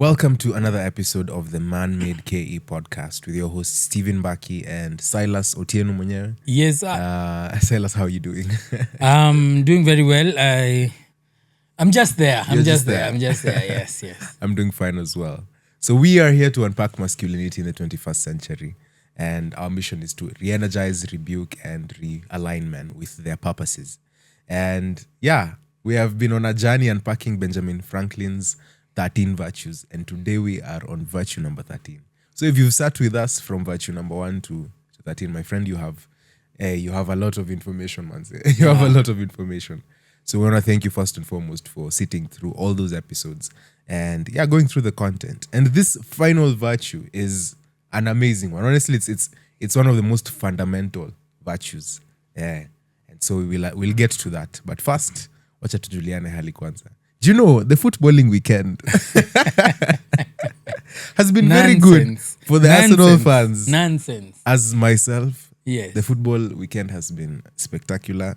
Welcome to another episode of the Man-Made KE podcast with your hosts Stephen Baki and Silas Otieno Mwenyewe. Yes, Silas, how are you doing? I'm doing very well. I'm just there. I'm You're just there. I'm just there. Yes, yes. I'm doing fine as well. So we are here to unpack masculinity in the 21st century. And our mission is to re-energize, rebuke, and realign men with their purposes. And yeah, we have been on a journey unpacking Benjamin Franklin's 13 virtues. And today we are on virtue number 13. So if you've sat with us from virtue number 1 to 13, my friend, you have a lot of information, man. You have a lot of information. So we want to thank you first and foremost for sitting through all those episodes and going through the content. And this final virtue is an amazing one. Honestly, it's one of the most fundamental virtues. Yeah. And so we'll get to that. But first, wacha tujuliane hali kwanza. Do you know the footballing weekend has been very good for the Arsenal fans? Nonsense. As myself, Yes. the football weekend has been spectacular.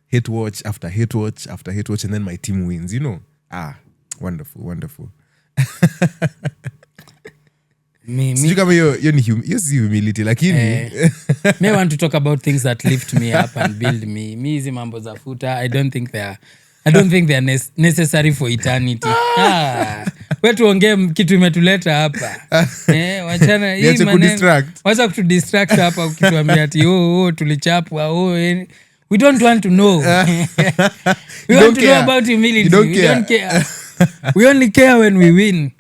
Hit watch after hit watch after hit watch, and then my team wins. Wonderful. Sijui kama hiyo ni si humility lakini Me want to talk about things that lift me up and build me. Me hizi mambo za futa, I don't think they are necessary for eternity. Wewe tuongee kitu imetuleta hapa. Wachana hii maneno. Wacha kutudistract hapa ukituambia ati tulichapwa we don't want to know. We want to know about humility. We don't care. We only care when we win.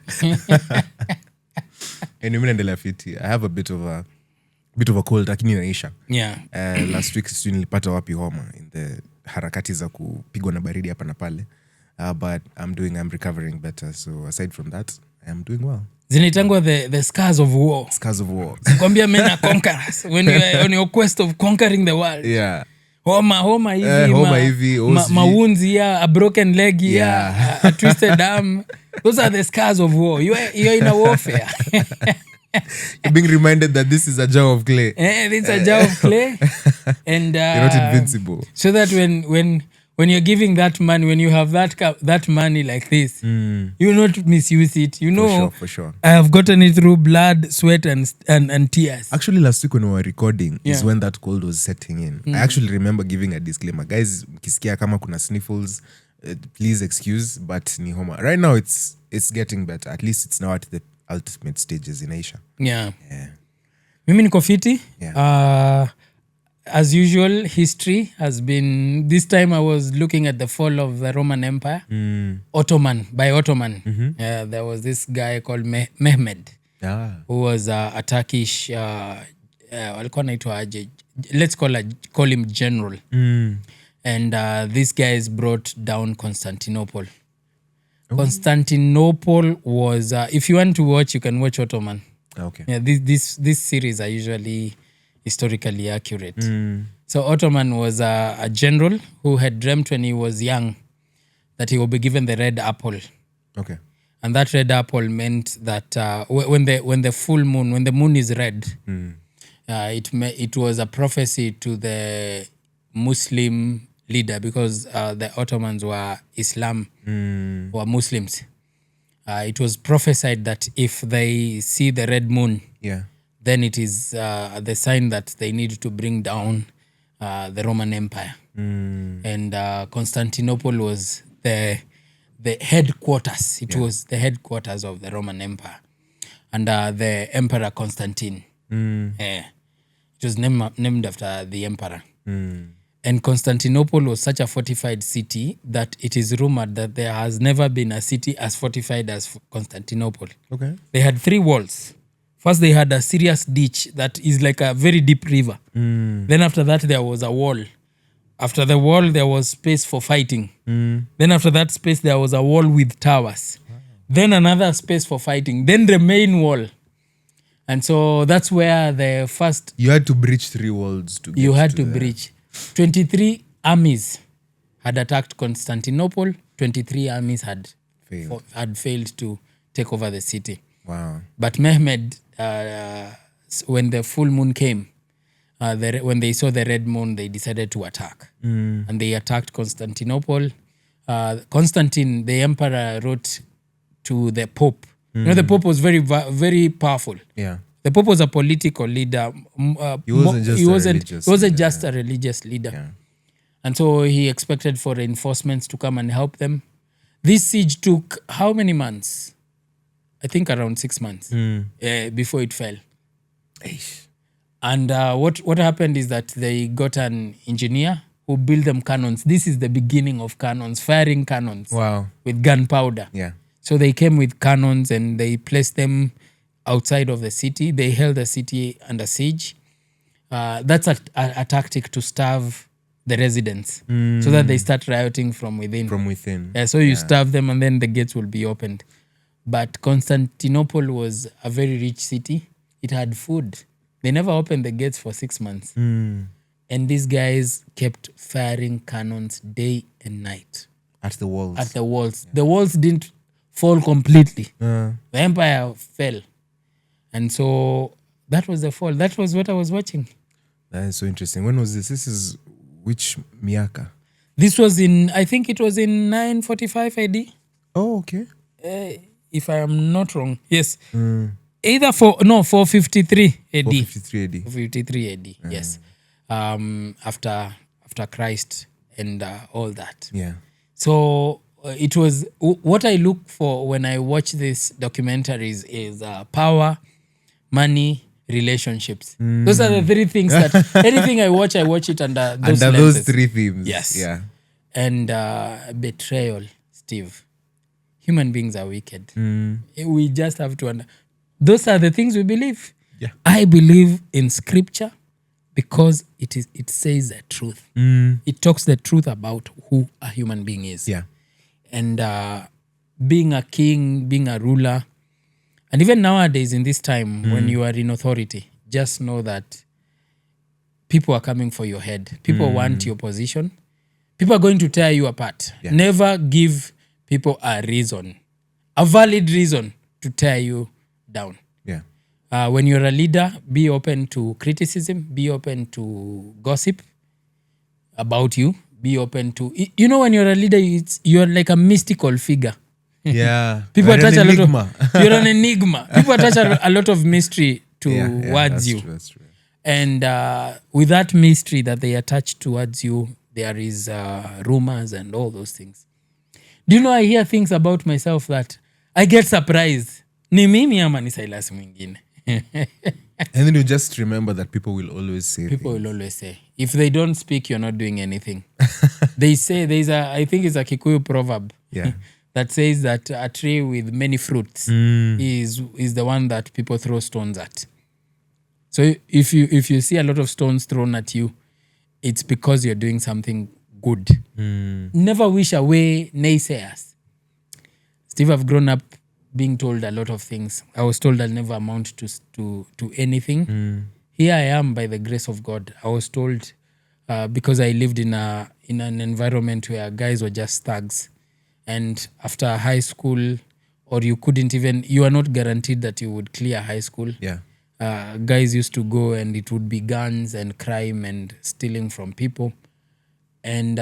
Nimenendelea fiti. I have a bit of a cold lakini inaisha. Yeah. Last week nilipata wapi homa in the harakati za kupigwa na baridi hapa na pale. But I'm recovering better. So aside from that, I am doing well. Zinaitangwa the scars of war. Scars of war. Kwambia men are conquerors when you are on your quest of conquering the world. Yeah. Homa hivi, mawunzi, a broken leg, a twisted arm. Those are the scars of war. You're in a warfare. You're being reminded that this is a jar of clay. It's a jar of clay. And you're not invincible. So that when you're giving that money, when you have that money like this, you not misuse it. You know, for sure. I have gotten it through blood, sweat, and tears. Actually, last week when we were recording is when that cold was setting in. I actually remember giving a disclaimer. Guys, mkisikia kama kuna sniffles, please excuse, but ni homa. Right now, it's getting better. At least it's now at the ultimate stages in Asia. Yeah. Mimi niko fiti. Yeah. As usual, history has been... This time I was looking at the fall of the Roman Empire. Ottoman. Mm-hmm. There was this guy called Mehmed, who was a Turkish... walikuwa naitwa aje. Let's call him general. And these guys brought down Constantinople. Ooh. Constantinople was... if you want to watch, you can watch Ottoman. Okay. Yeah, this series are usually historically accurate. So Ottoman was a general who had dreamt when he was young that he will be given the red apple. Okay. And that red apple meant that when the full moon, when the moon is red, it was a prophecy to the Muslim leader because the Ottomans were Islam, were Muslims. It was prophesied that if they see the red moon, then it is the sign that they need to bring down the Roman Empire. And Constantinople was the headquarters. It was the headquarters of the Roman Empire. And the Emperor Constantine. It was named after the emperor. And Constantinople was such a fortified city that it is rumored that there has never been a city as fortified as Constantinople. Okay. They had 3 walls. First, they had a serious ditch that is like a very deep river. Then after that, there was a wall. After the wall, there was space for fighting. Then after that space, there was a wall with towers. Wow. Then another space for fighting. Then the main wall. And so that's where the first... You had to breach 3 walls to get You had to breach. 23 armies had attacked Constantinople. 23 armies had failed to take over the city. Wow. But Mehmed, when the full moon came, when they saw the red moon, they decided to attack. And they attacked Constantinople. Constantine, the emperor, wrote to the Pope You know, the Pope was very powerful. Yeah. The Pope was a political leader. He wasn't just he a wasn't, religious he wasn't leader, just a religious leader. Yeah. And so he expected for reinforcements to come and help them. This siege took how many months? I think around 6 months before it fell. Eish. And what happened is that they got an engineer who built them cannons. This is the beginning of cannons, firing cannons Wow. with gunpowder. Yeah. So they came with cannons and they placed them outside of the city. They held the city under siege. That's a tactic to starve the residents so that they start rioting from within. From within. Yeah, so you starve them and then the gates will be opened. But Constantinople was a very rich city. It had food. They never opened the gates for 6 months. And these guys kept firing cannons day and night At the walls. at the walls. The walls didn't fall completely. Uh, The empire fell. And so that was the fall. That was what I was watching. that is so interesting. When was this? This is which Miaka? This was I think it was in 945 AD, Oh, okay. if I am not wrong. Yes. Either 453 AD. 453 AD. 53 AD, yes. After Christ and all that. Yeah. So it was what I look for when I watch these documentaries is power, money, relationships. Those are the three things that anything I watch it under those Under lenses. those three themes. Yes. Yeah. And betrayal, Steve. Human beings are wicked. We just have to those are the things we believe. Yeah. I believe in scripture because it says the truth. It talks the truth about who a human being is. Yeah. And being a king, being a ruler, and even nowadays in this time when you are in authority, just know that people are coming for your head. People want your position. People are going to tear you apart. Yeah. Never give people a valid reason to tear you down. Yeah. When you're a leader, be open to criticism, be open to gossip about you, be open to... You know, when you're a leader, you're like a mystical figure. Yeah. People You're attach an a lot enigma. of... You're an enigma. People attach a lot of mystery towards that's you. True, that's true. And with that mystery that they attach towards you, there is rumors and all those things. Do you know, I hear things about myself that I get surprised. Ni mimi ama ni Silas mwingine? And then you just remember that people will always say People will always say, if they don't speak, you're not doing anything. They say, I think it's a Kikuyu proverb Yeah. that says that a tree with many fruits is the one that people throw stones at. So if you see a lot of stones thrown at you, it's because you're doing something good. Never wish away naysayers. Steve, I've grown up being told a lot of things. I was told I'll never amount to anything. Here I am by the grace of God. I was told because I lived in an environment where guys were just thugs. And after high school, or you are not guaranteed that you would clear high school. Yeah. Guys used to go and it would be guns and crime and stealing from people. And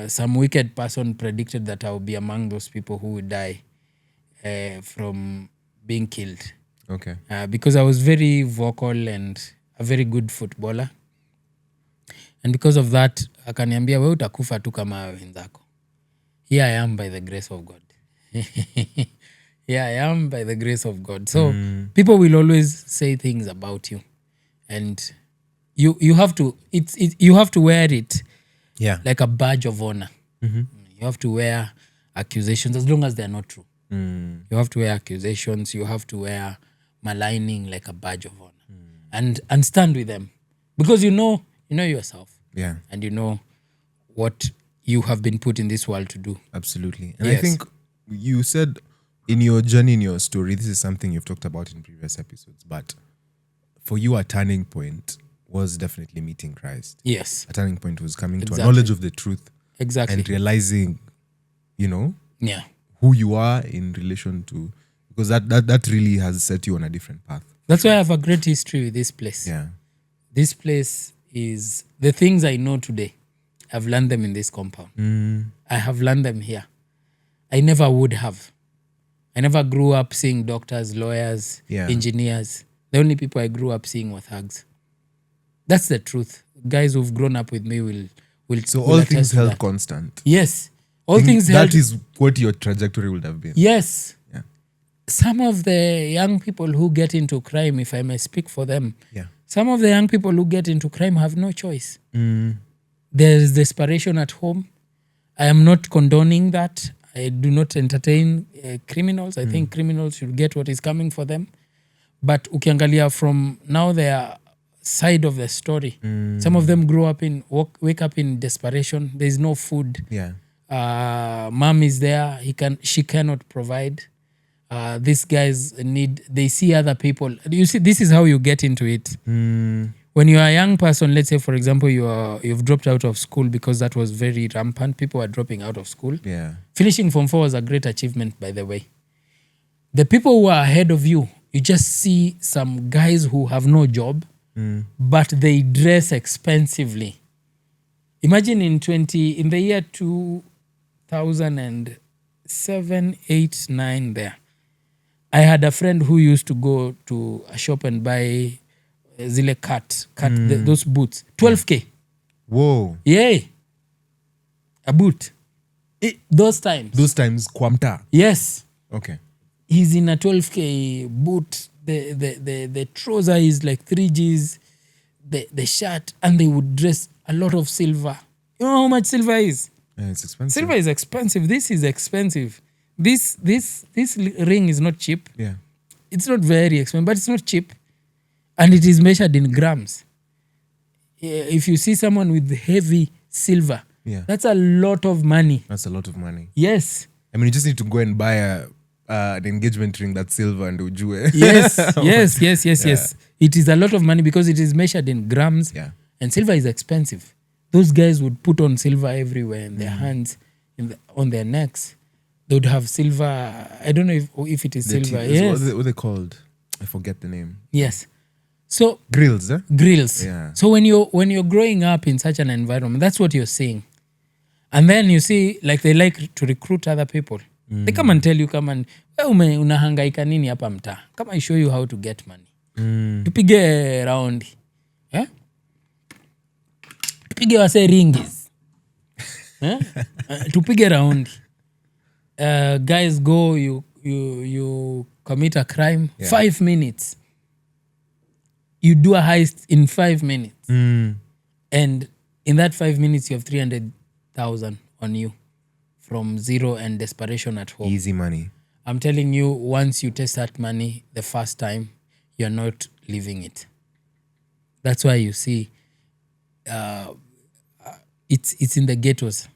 some wicked person predicted that I would be among those people who would die from being killed. Okay. Because I was very vocal and a very good footballer. And because of that, akaniambia wewe utakufa tu kama wenzako. Here I am by the grace of God. Here I am by the grace of God. So people will always say things about you. And you have to you have to wear it like a badge of honor. You have to wear accusations as long as they're not true. You have to wear accusations. You have to wear maligning like a badge of honor, and stand with them because you know yourself. Yeah. And you know what you have been put in this world to do. Absolutely. And Yes. I think you said in your journey, in your story, this is something you've talked about in previous episodes, but for you, a turning point was definitely meeting Christ. Yes, A turning point was coming to a Exactly. knowledge of the truth exactly. and realizing, Yeah, who you are in relation to, because that really has set you on a different path. that's why I have a great history with this place. Yeah. This place is the things I know today. I've learned them in this compound. I have learned them here. I never would have. I never grew up seeing doctors, lawyers, Yeah. engineers. The only people I grew up seeing were thugs. That's the truth. Guys who've grown up with me will So will all attest things to held that. constant. Yes. All things held. That is what your trajectory would have been. Yes. Yeah. Some of the young people who get into crime, if I may speak for them, Yeah. some of the young people who get into crime have no choice. Mm. There's desperation at home. I am not condoning that. I do not entertain criminals. I think criminals should get what is coming for them. But ukiangalia from now their side of the story, some of them grow up wake up in desperation. There is no food. Yeah. Mom is there. She cannot provide. These guys they see other people. You see, this is how you get into it. When you are a young person, let's say, for example, you've dropped out of school because that was very rampant. People are dropping out of school. Yeah. Finishing Form 4 was a great achievement, by the way. The people who are ahead of you, you just see some guys who have no job, but they dress expensively. Imagine in the year 2007, 8, 9 there. I had a friend who used to go to a shop and buy zile those boots. 12K. Whoa. Yeah. A boot. Those times. Those times, Kwamta. Yes. Okay. He's in a 12K boot. The trouser is like 3Gs. The shirt, and they would dress a lot of silver. You know how much silver is? Yeah, it's expensive. Silver is expensive. This is expensive. This ring is not cheap. Yeah. It's not very expensive, but it's not cheap. And it is measured in grams. If you see someone with heavy silver, Yeah. that's a lot of money. That's a lot of money. Yes. I mean, you just need to go and buy an engagement ring that's silver and ujue. Yes. It is a lot of money because it is measured in grams. Yeah. And silver is expensive. Those guys would put on silver everywhere in their hands, on their necks. They would have silver. I don't know if it is silver. Yes. What are they called? I forget the name. Yes. So Grills, eh? grills. Yeah. So when you're growing up in such an environment, that's what you're seeing. And then you see, like, they like to recruit other people. They come and tell you, we unahangaika nini hapa mtaa? Come I show you how to get money. Tupige raundi. Eh? Tupige wase ringis. Tupige raundi. Guys go, you commit a crime. 5 minutes. You do a heist in 5 minutes. And in that 5 minutes, you have 300,000 on you from zero and desperation at home. Easy money. I'm telling you, once you test that money the first time, you're not leaving it. That's why you see it's in the ghettos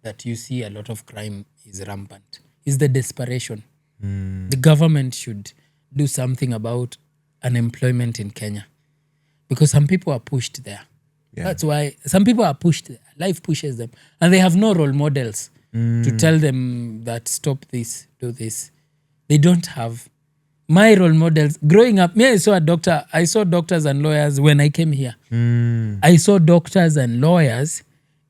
that you see a lot of crime is rampant. It's the desperation. The government should do something about unemployment in Kenya because some people are pushed there. Yeah. That's why some people are pushed there. Life pushes them. And they have no role models to tell them that stop this, do this. They don't have. My role models, growing up, me, I saw doctors and lawyers when I came here. I saw doctors and lawyers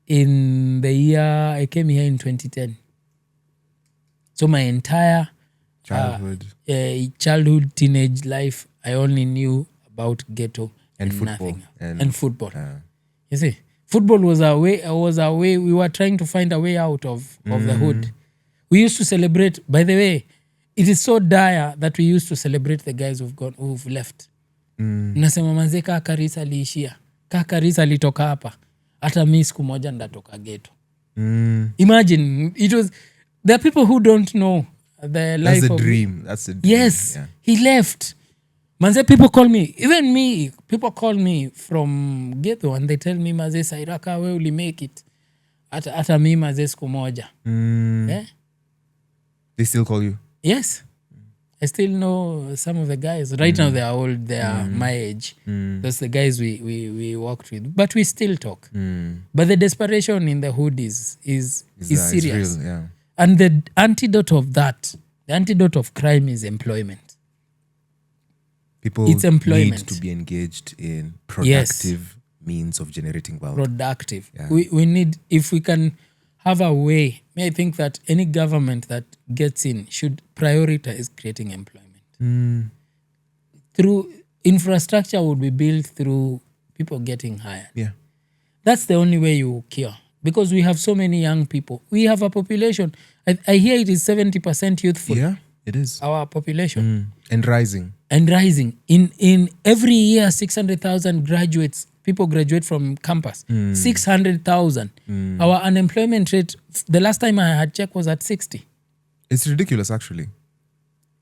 in the year I came here in 2010. So my entire childhood, teenage life, I only knew about ghetto and football. nothing. And football. Yeah. You see, football was a way. We were trying to find a way out of the hood. We used to celebrate. By the way, it is so dire that we used to celebrate the guys who've left. Nasema manze kaa Karisa aliishia. Kaa Karisa alitoka hapa. Hata mi siku moja ndatoka ghetto. Imagine, there are people who don't know the life That's of... the dream. That's the dream. Yes, Yeah. he left. Manze, people call me, even me, people call me from ghetto and they tell me, Maze, Sairaka, we will make it. Ata mi Maze siku moja. Eh? They still call you? Yes. I still know some of the guys. Right now they are old, they are my age. That's the guys we worked with. But we still talk. But the desperation in the hood is serious. It's real, yeah. And the antidote of that, the antidote of crime is employment. People It's employment. need to be engaged in productive means of generating wealth. Productive. Yeah. We need, if we can have a way. I think that any government that gets in should prioritize creating employment. Through infrastructure would be built through people getting hired. Yeah. That's the only way you cure. Because we have so many young people. We have a population. I hear it is 70% youthful. Yeah, it is. Our population. And rising. And rising. In every year, 600,000 graduates, people graduate from campus. 600,000. Our unemployment rate, the last time I had checked, was at 60. It's ridiculous, actually.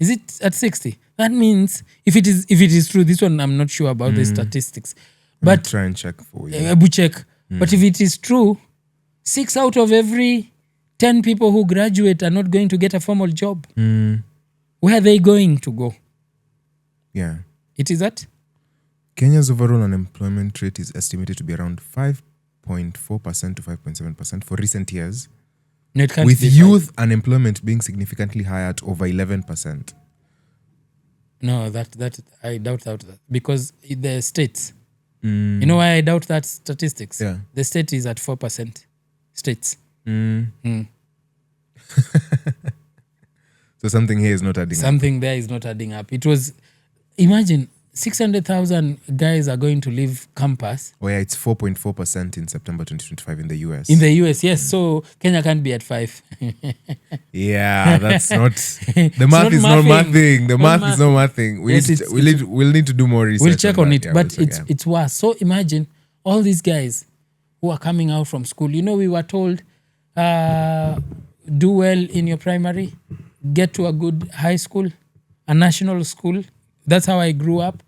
Is it at 60? That means, if it is true, this one I'm not sure about the statistics. But try and check for you. Abu check. But if it is true, 6 out of every 10 people who graduate are not going to get a formal job. Where are they going to go? Yeah. It is that? Kenya's overall unemployment rate is estimated to be around 5.4% to 5.7% for recent years, No, it can't with be youth unemployment being significantly higher at over 11%. No, that I doubt that. Because the states, you know why I doubt that statistics? Yeah. The state is at 4%. States. So something here is not adding up. Something there is not adding up. It was, imagine, 600,000 guys are going to leave campus. Oh yeah, it's 4.4% in September 2025 in the US. In the US, yes. So Kenya can't be at 5. Yeah, that's not... The math is not mathing. The math is not mathing. We'll need to do more research. We'll check on it. Yeah, but we'll check, it's worse. So imagine all these guys who are coming out from school. You know, we were told, do well in your primary, get to a good high school, a national school. That's how I grew up.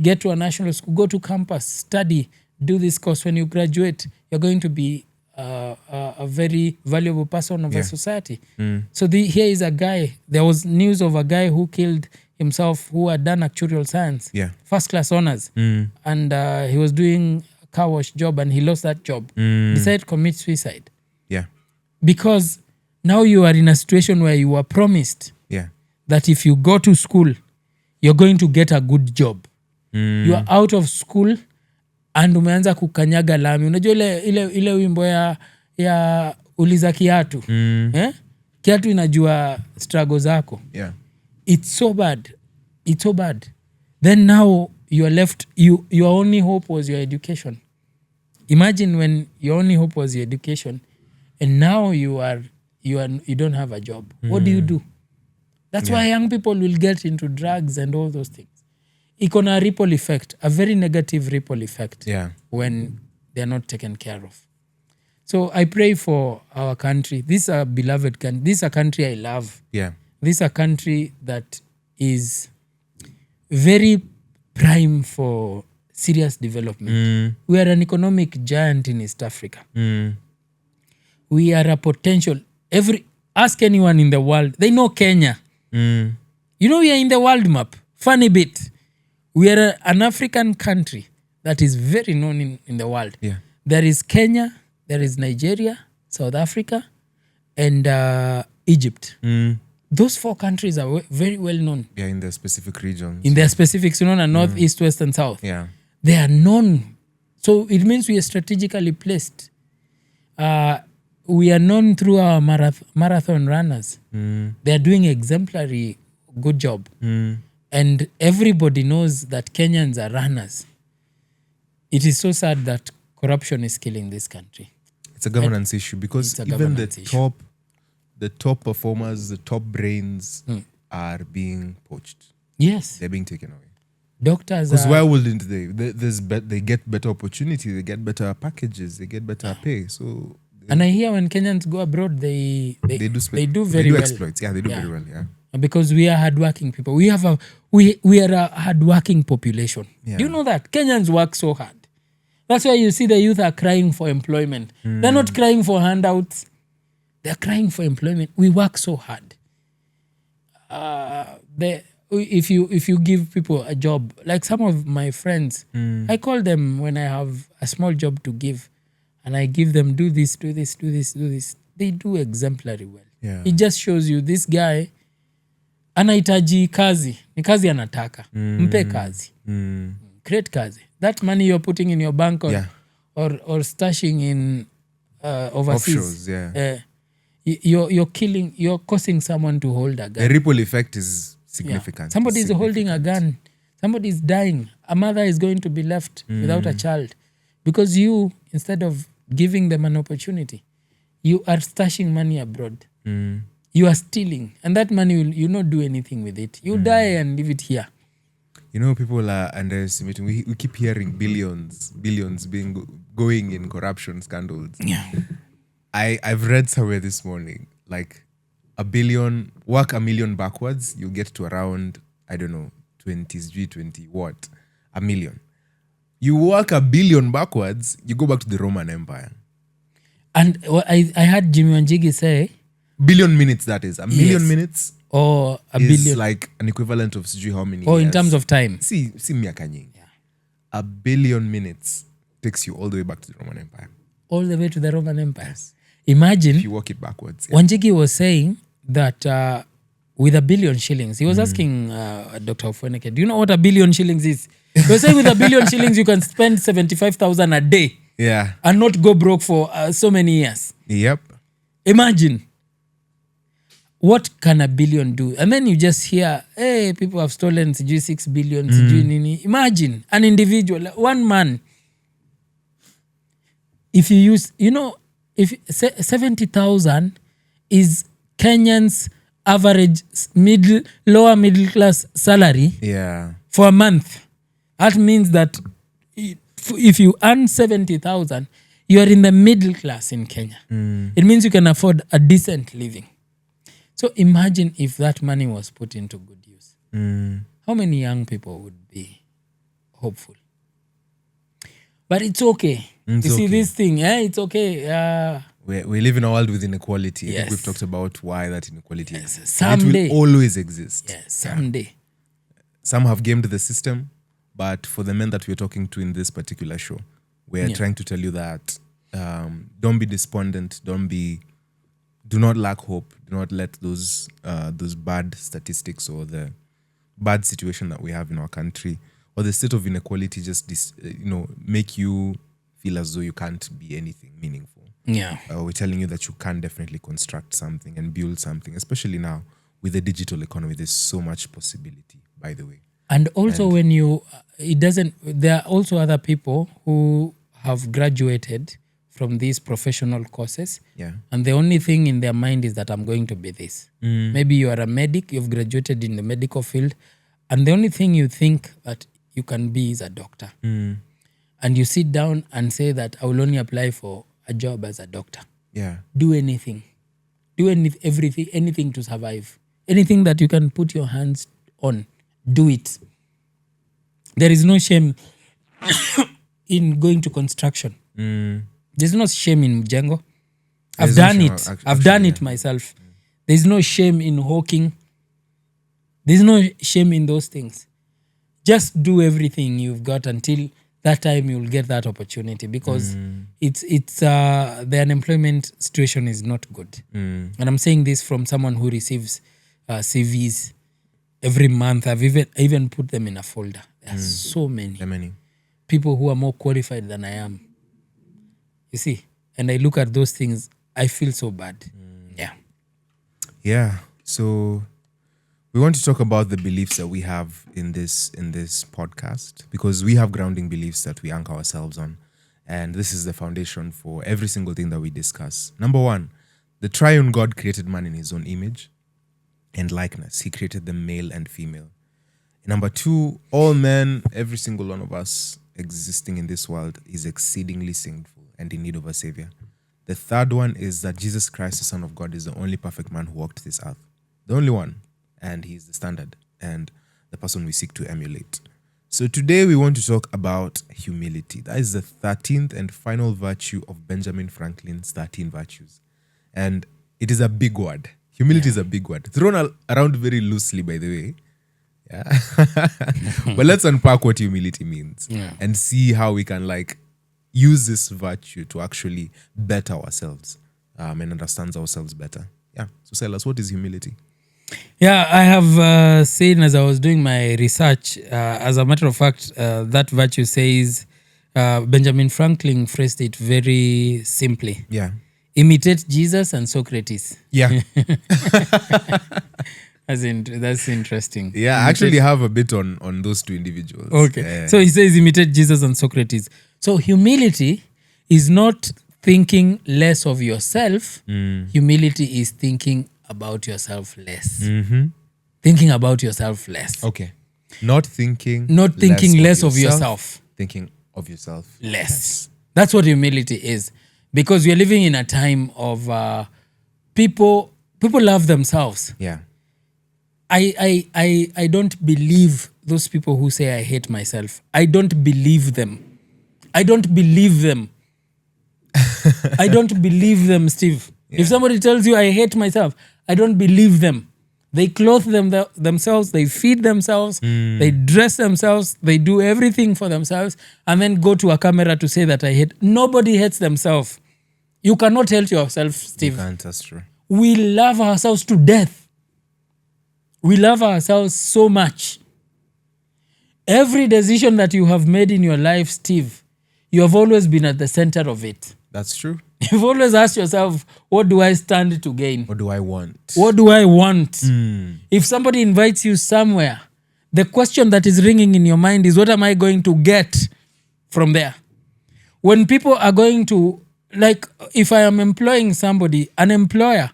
Get to a national school, go to campus, study, do this course. When you graduate, you're going to be a very valuable person of the society. So here is a guy. There was news of a guy who killed himself, who had done actuarial science, first class honors, and he was doing a car wash job, and he lost that job. Decided to commit suicide. Yeah. Because now you are in a situation where you were promised that if you go to school, you're going to get a good job. You are out of school and umeanza kukanyaga lami. Unajua ile wimbo ya uliza kiatu. Kiatu inajua struggle zako. Yeah. It's so bad. It's so bad. Then now you are left, your only hope was your education. Imagine when your only hope was your education and now you don't have a job. What do? That's why young people will get into drugs and all those things. Iko na ripple effect, a very negative ripple effect when they're not taken care of. So I pray for our country. This is a beloved country. This is a country I love. Yeah. This is a country that is very prime for serious development. We are an economic giant in East Africa. We are a potential. Ask anyone in the world. They know Kenya. You know we are in the world map. Funny bit. We are an African country that is very known in the world. Yeah. There is Kenya, there is Nigeria, South Africa, and Egypt. Those 4 countries are very well known. Yeah, in their specific regions. In their specifics, north, east, west, and south. Yeah. They are known. So it means we are strategically placed. We are known through our marathon runners. They are doing exemplary good job. And everybody knows that Kenyans are runners. It is so sad that corruption is killing this country. It's a governance issue because even the top performers, the top brains are being poached. Yes. They're being taken away. Doctors Because why wouldn't they? They get better opportunity, they get better packages, they get better pay. So and I hear when Kenyans go abroad, they do very well. Exploits. Yeah, they do very well. Yeah. Because we are hardworking people. We are a hardworking population. Yeah. Do you know that? Kenyans work so hard. That's why you see the youth are crying for employment. They're not crying for handouts. They're crying for employment. We work so hard. If you give people a job, like some of my friends, I call them when I have a small job to give, and I give them, do this. They do exemplary well. Yeah. It just shows you this guy anahitaji kazi. Ni kazi anataka. Mpe kazi. Create kazi. That money you're putting in your bank or stashing in overseas. Offshores, yeah. You're causing someone to hold a gun. The ripple effect is Yeah. significant. Somebody is It's holding a significant. gun. Somebody is dying. A mother is going to be left without a child because you, instead of giving them an opportunity, you are stashing money abroad. You are stealing, and that money you not do anything with it. You die and leave it here. You know, people are underestimating. We keep hearing billions being going in corruption scandals. Yeah. I've read somewhere this morning, like work a million backwards, you get to around, I don't know, 20s, G20, what? A million. You work a billion backwards, you go back to the Roman Empire. And I heard Jimmy Wanjigi say, Billion minutes, that is. A million Yes. minutes or a is billion, like an equivalent of sijui how many or years. in terms of time. See miaka nyingi. A billion minutes takes you all the way back to the Roman Empire. All the way to the Roman Empire. Imagine, If you walk it backwards. Yeah. Wanjigi was saying that with a billion shillings, he was asking Dr. Ofweneke, do you know what a billion shillings is? He was saying with a billion shillings, you can spend 75,000 a day Yeah. and not go broke for so many years. Yep. Imagine. What can a billion do? And then you just hear, hey, people have stolen sijui 6 billion, sijui nini. Imagine an individual, one man. If you use, if 70,000 is Kenyans average lower middle class salary Yeah. for a month. That means that if you earn 70,000, you are in the middle class in Kenya. It means you can afford a decent living. So imagine if that money was put into good use. How many young people would be hopeful? But it's okay. It's you see okay. this thing, it's okay. We live in a world with inequality. I Yes. think we've talked about why that inequality exists. Someday. It will always exist. Yes, someday. Some have gamed the system, but for the men that we're talking to in this particular show, we're trying to tell you that don't be despondent, do not lack hope, do not let those bad statistics or the bad situation that we have in our country or the state of inequality just make you feel as though you can't be anything meaningful. Yeah. We're telling you that you can definitely construct something and build something, especially now with the digital economy. There's so much possibility, by the way. And also when there are also other people who have graduated from these professional courses. Yeah. And the only thing in their mind is that I'm going to be this. Maybe you are a medic, you've graduated in the medical field, and the only thing you think that you can be is a doctor. And you sit down and say that I will only apply for a job as a doctor. Yeah. Do anything. Do everything, anything to survive. Anything that you can put your hands on, do it. There is no shame in going to construction. There's no shame in Mjengo. I've There's no done shame, it. actually, I've done yeah. it myself. There's no shame in hawking. There's no shame in those things. Just do everything you've got until that time you'll get that opportunity because it's the unemployment situation is not good. And I'm saying this from someone who receives CVs every month. I've even put them in a folder. There are so many There are many. people who are more qualified than I am. You see? And I look at those things, I feel so bad. Yeah. Yeah. So we want to talk about the beliefs that we have in this podcast because we have grounding beliefs that we anchor ourselves on. And this is the foundation for every single thing that we discuss. Number one, the triune God created man in his own image and likeness. He created them male and female. Number two, all men, every single one of us existing in this world is exceedingly sinful and in need of a savior. The third one is that Jesus Christ, the Son of God, is the only perfect man who walked this earth. The only one. And he's the standard and the person we seek to emulate. So today we want to talk about humility. That is the 13th and final virtue of Benjamin Franklin's 13 virtues. And it is a big word. Humility is a big word. Thrown around very loosely, by the way. Yeah. But let's unpack what humility means and see how we can use this virtue to actually better ourselves and understand ourselves better. Yeah. So Silas, what is humility? Yeah, I have seen as I was doing my research, as a matter of fact, that virtue says Benjamin Franklin phrased it very simply. Yeah. Imitate Jesus and Socrates. Yeah. That's interesting. Yeah, I actually have a bit on those two individuals. Okay. So he says imitate Jesus and Socrates. So humility is not thinking less of yourself. Humility is thinking about yourself less. Thinking about yourself less. Okay. Not thinking less of yourself. Thinking of yourself Less. That's what humility is. Because we are living in a time of people love themselves. Yeah. I don't believe those people who say I hate myself. I don't believe them. I don't believe them. I don't believe them, Steve. Yeah. If somebody tells you I hate myself, I don't believe them. They clothe themselves, they feed themselves, they dress themselves, they do everything for themselves, and then go to a camera to say that I hate. Nobody hates themselves. You cannot hate yourself, Steve. You can't, that's true. We love ourselves to death. We love ourselves so much. Every decision that you have made in your life, Steve, you have always been at the center of it. That's true. You've always asked yourself, what do I stand to gain? What do I want? What do I want? If somebody invites you somewhere, the question that is ringing in your mind is, what am I going to get from there? When people are going to, like, if I am employing somebody, an employer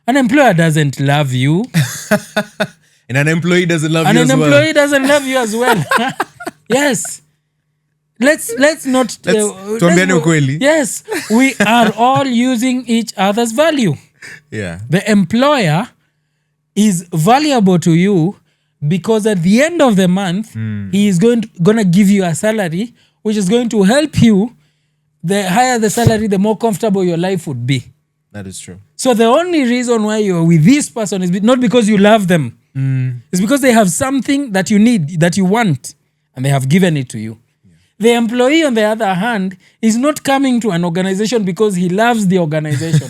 doesn't love you. And an employee doesn't love you as well. An employee doesn't love you as well. Yes. Let's not... tuambiane ukweli. Yes. We are all using each other's value. Yeah. The employer is valuable to you because at the end of the month, he is going to give you a salary which is going to help you. The higher the salary, the more comfortable your life would be. That is true. So the only reason why you're with this person is not because you love them. It's because they have something that you need, that you want, and they have given it to you. Yeah. The employee, on the other hand, is not coming to an organization because he loves the organization.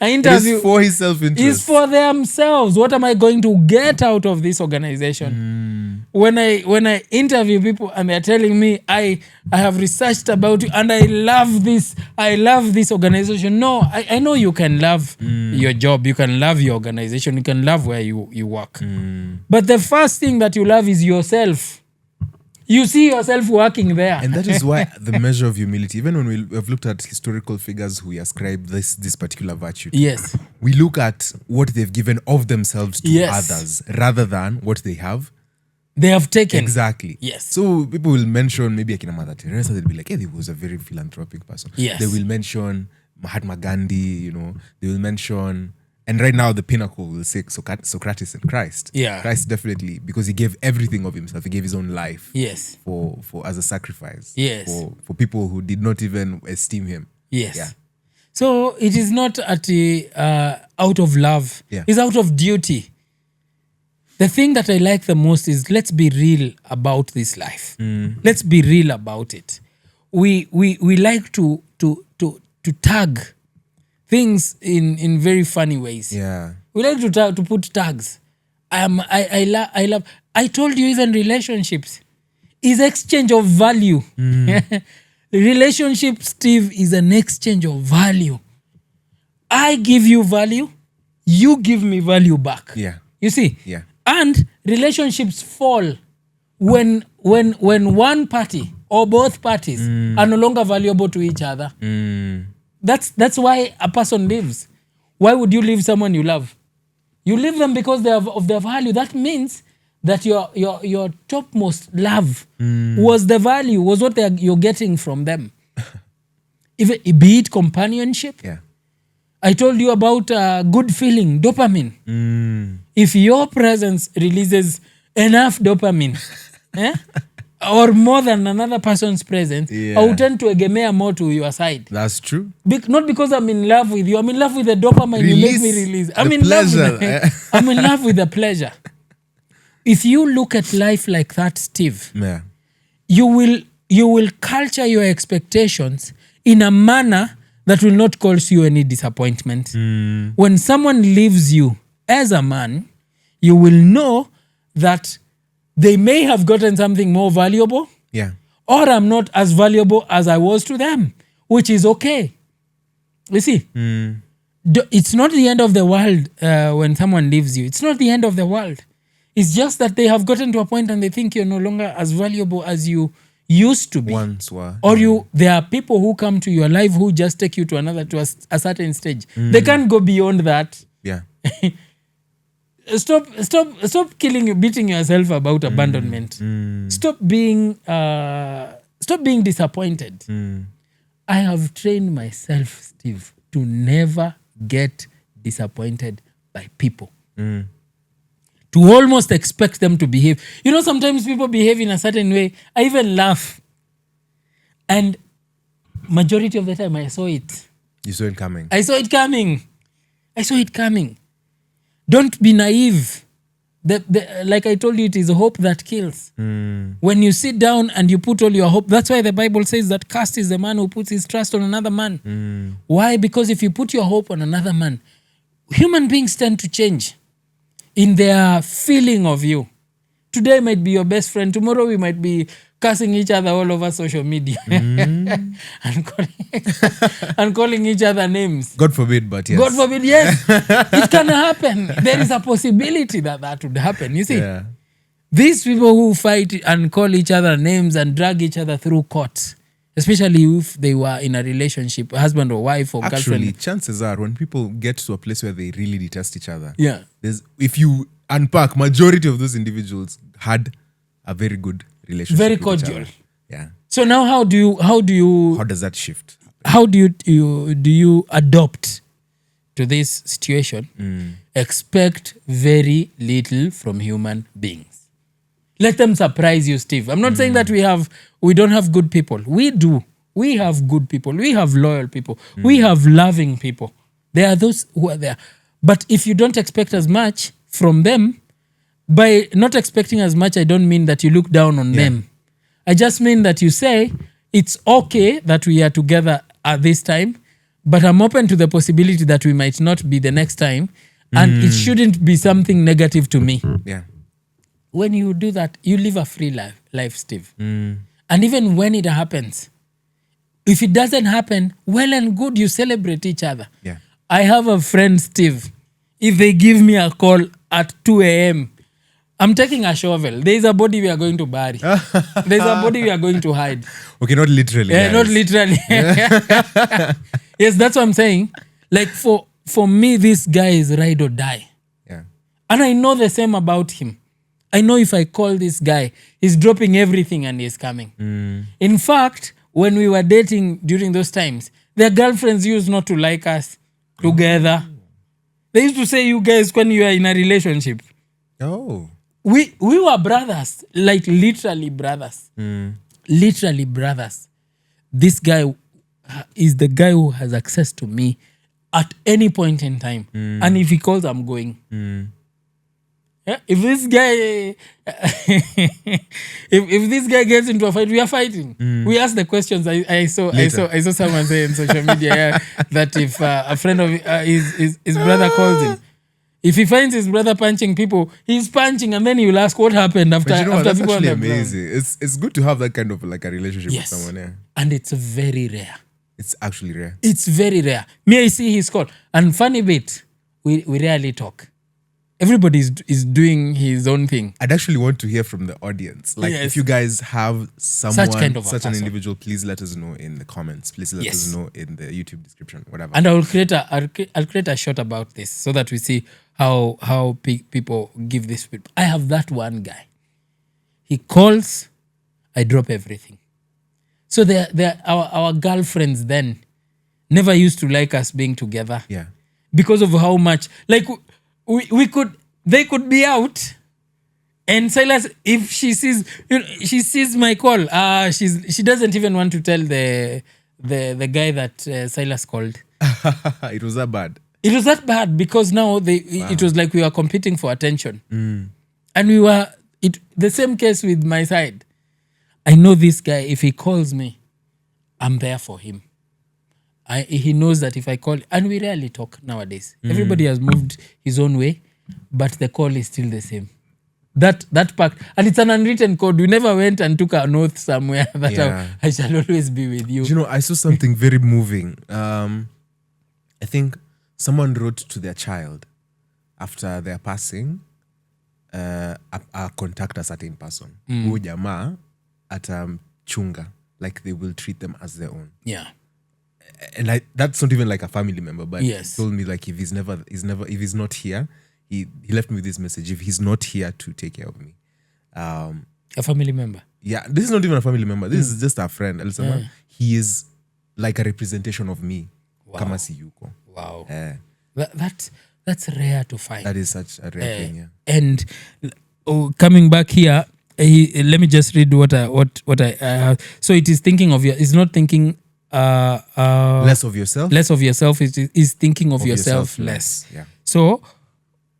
An interview is for his self-interest. Is for themselves. What am I going to get out of this organization? When I interview people and they're telling me I have researched about you and I love this organization. No, I know you can love your job, you can love your organization, you can love where you work. But the first thing that you love is yourself. You see yourself working there. And that is why the measure of humility, even when we have looked at historical figures who ascribe this particular virtue to, yes, we look at what they've given of themselves to others rather than what they have taken. Exactly. Yes. So people will mention maybe Akina Mother Teresa, they'll be like, hey, he was a very philanthropic person. Yes. They will mention Mahatma Gandhi, they will mention... And right now, the pinnacle will say Socrates and Christ. Yeah. Christ definitely, because he gave everything of himself. He gave his own life. Yes. For as a sacrifice. Yes. For people who did not even esteem him. Yes. Yeah. So it is not out of love. Yeah. It's out of duty. The thing that I like the most is let's be real about this life. Let's be real about it. We like to tag things in very funny ways. Yeah. We like to put tags. I love. I told you even relationships is exchange of value. Relationship, Steve, is an exchange of value. I give you value, you give me value back. Yeah. You see? Yeah. And relationships fall when one party or both parties are no longer valuable to each other. That's why a person lives. Why would you leave someone you love? You leave them because of their value. That means that your topmost love was the value, was what you're getting from them. Be it companionship. Yeah. I told you about good feeling, dopamine. If your presence releases enough dopamine, or more than another person's presence, I will tend to egemea more to your side. That's true. Not because I'm in love with you. I'm in love with the dopamine you make me release. I'm in love with the pleasure. If you look at life like that, Steve, you will culture your expectations in a manner that will not cause you any disappointment. When someone leaves you as a man, you will know that they may have gotten something more valuable, or I'm not as valuable as I was to them, which is okay. You see, it's not the end of the world when someone leaves you. It's not the end of the world. It's just that they have gotten to a point and they think you're no longer as valuable as you used to be. Once were. Or there are people who come to your life who just take you to a certain stage. They can't go beyond that. Yeah. Stop beating yourself about abandonment. Stop being disappointed. I have trained myself, Steve, to never get disappointed by people. To almost expect them to behave. You know, sometimes people behave in a certain way. I even laugh. And majority of the time I saw it. You saw it coming. I saw it coming. Don't be naive. Like I told you, it is hope that kills. When you sit down and you put all your hope, that's why the Bible says that cursed is the man who puts his trust on another man. Why? Because if you put your hope on another man, human beings tend to change in their feeling of you. Today might be your best friend. Tomorrow we might be cursing each other all over social media and calling each other names. God forbid, but yes. God forbid, yes. It can happen. There is a possibility that would happen. You see, Yeah. these people who fight and call each other names and drag each other through court, especially if they were in a relationship, husband or wife or Actually, girlfriend. chances are when people get to a place where they really detest each other, Yeah. if you unpack, majority of those individuals had a very good relationship. Very with each cordial. other. Yeah. So now how do How does that shift? you adopt to this situation? Expect very little from human beings. Let them surprise you, Steve. I'm not saying that we don't have good people. We do. We have good people. We have loyal people. We have loving people. There are those who are there. But if you don't expect as much from them, by not expecting as much, I don't mean that you look down on them. I just mean that you say, it's okay that we are together at this time, but I'm open to the possibility that we might not be the next time, and it shouldn't be something negative to me. Yeah. When you do that, you live a free life, Steve. And even when it happens, if it doesn't happen, well and good, you celebrate each other. Yeah. I have a friend, Steve. If they give me a call at 2 a.m., I'm taking a shovel. There's a body we are going to bury. There's a body we are going to hide. Okay, not literally. Yeah, guys. not literally. Yes, that's what I'm saying. Like for me, this guy is ride or die. Yeah. And I know the same about him. I know if I call this guy, he's dropping everything and he's coming. In fact, when we were dating during those times, their girlfriends used not to like us together. They used to say, you guys, when you are in a relationship, Oh. we were brothers, like literally brothers. Literally brothers. This guy is the guy who has access to me at any point in time. And if he calls, I'm going. Yeah? If this guy if this guy gets into a fight, we are fighting. We ask the questions. I saw someone say on social media that if a friend of his brother calls him, if he finds his brother punching people, he's punching, and then he will ask what happened after. But you know what? After That's people actually on the ground. amazing. It's good to have that kind of like a relationship Yes. with someone. Yeah. And it's very rare. It's actually rare. It's very rare. Me, I see his call. And funny bit, we rarely talk. Everybody is doing his own thing. I'd actually want to hear from the audience. Like, Yes. if you guys have someone, kind of a such an person. individual, please let us know in the comments. Please let Yes. us know in the YouTube description, whatever. And I'll create a shot about this so that we see how people give this feedback. I have that one guy. He calls, I drop everything. So our girlfriends then never used to like us being together. Yeah. Because of how much, like they could be out, and Silas, if she sees my call, she doesn't even want to tell the guy that Silas called. It was that bad. It was that bad because now it was like we were competing for attention, and we were the same case with my side. I know this guy. If he calls me, I'm there for him. He knows that if I call, and we rarely talk nowadays. Everybody has moved his own way, but the call is still the same. that pact. And it's an unwritten code. We never went and took an oath somewhere that Yeah. I shall always be with you. You know, I saw something very moving. I think someone wrote to their child after their passing, contact a certain person. Huyu jamaa atamchunga, like they will treat them as their own. Yeah. And that's not even like a family member, but Yes. he told me like if he's not here, he left me with this message. If he's not here to take care of me, A family member. yeah, this is not even a family member. This is just a friend. Alisema, he is like a representation of me. Kama si yuko. Wow. Eh, That's rare to find. that is such a rare thing. Yeah. And coming back here, let me just read what I have. So it is thinking of it's not thinking Less of yourself. less of yourself. It is thinking of yourself less. Yeah. So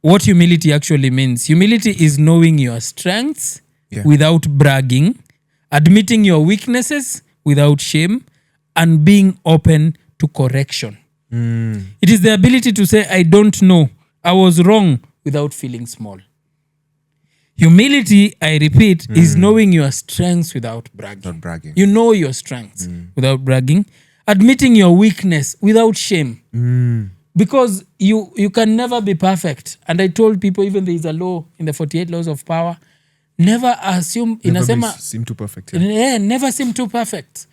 what humility actually means? Humility is knowing your strengths Yeah. without bragging, admitting your weaknesses without shame, and being open to correction. It is the ability to say, I don't know, I was wrong, without feeling small. Humility, I repeat, is knowing your strengths without bragging. Not bragging. You know your strengths without bragging, admitting your weakness without shame. Because you can never be perfect. And I told people, even there is a law in the 48 laws of power, never assume, Seem too perfect. Yeah. never seem too perfect.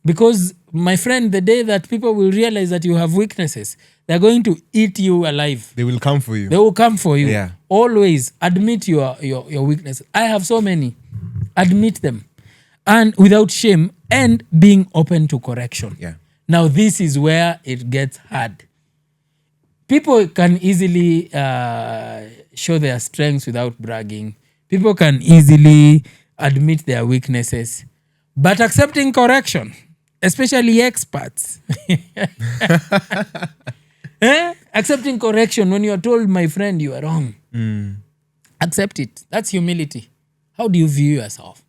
Because, my friend, the day that people will realize that you have weaknesses, they're going to eat you alive. They will come for you. They will come for you. Yeah. Always admit your weaknesses. I have so many. Admit them. And without shame, and being open to correction. Yeah. Now, this is where it gets hard. People can easily show their strengths without bragging. People can easily admit their weaknesses. But accepting correction, especially experts. Accepting correction when you are told, my friend, you are wrong. Accept it. That's humility. How do you view yourself?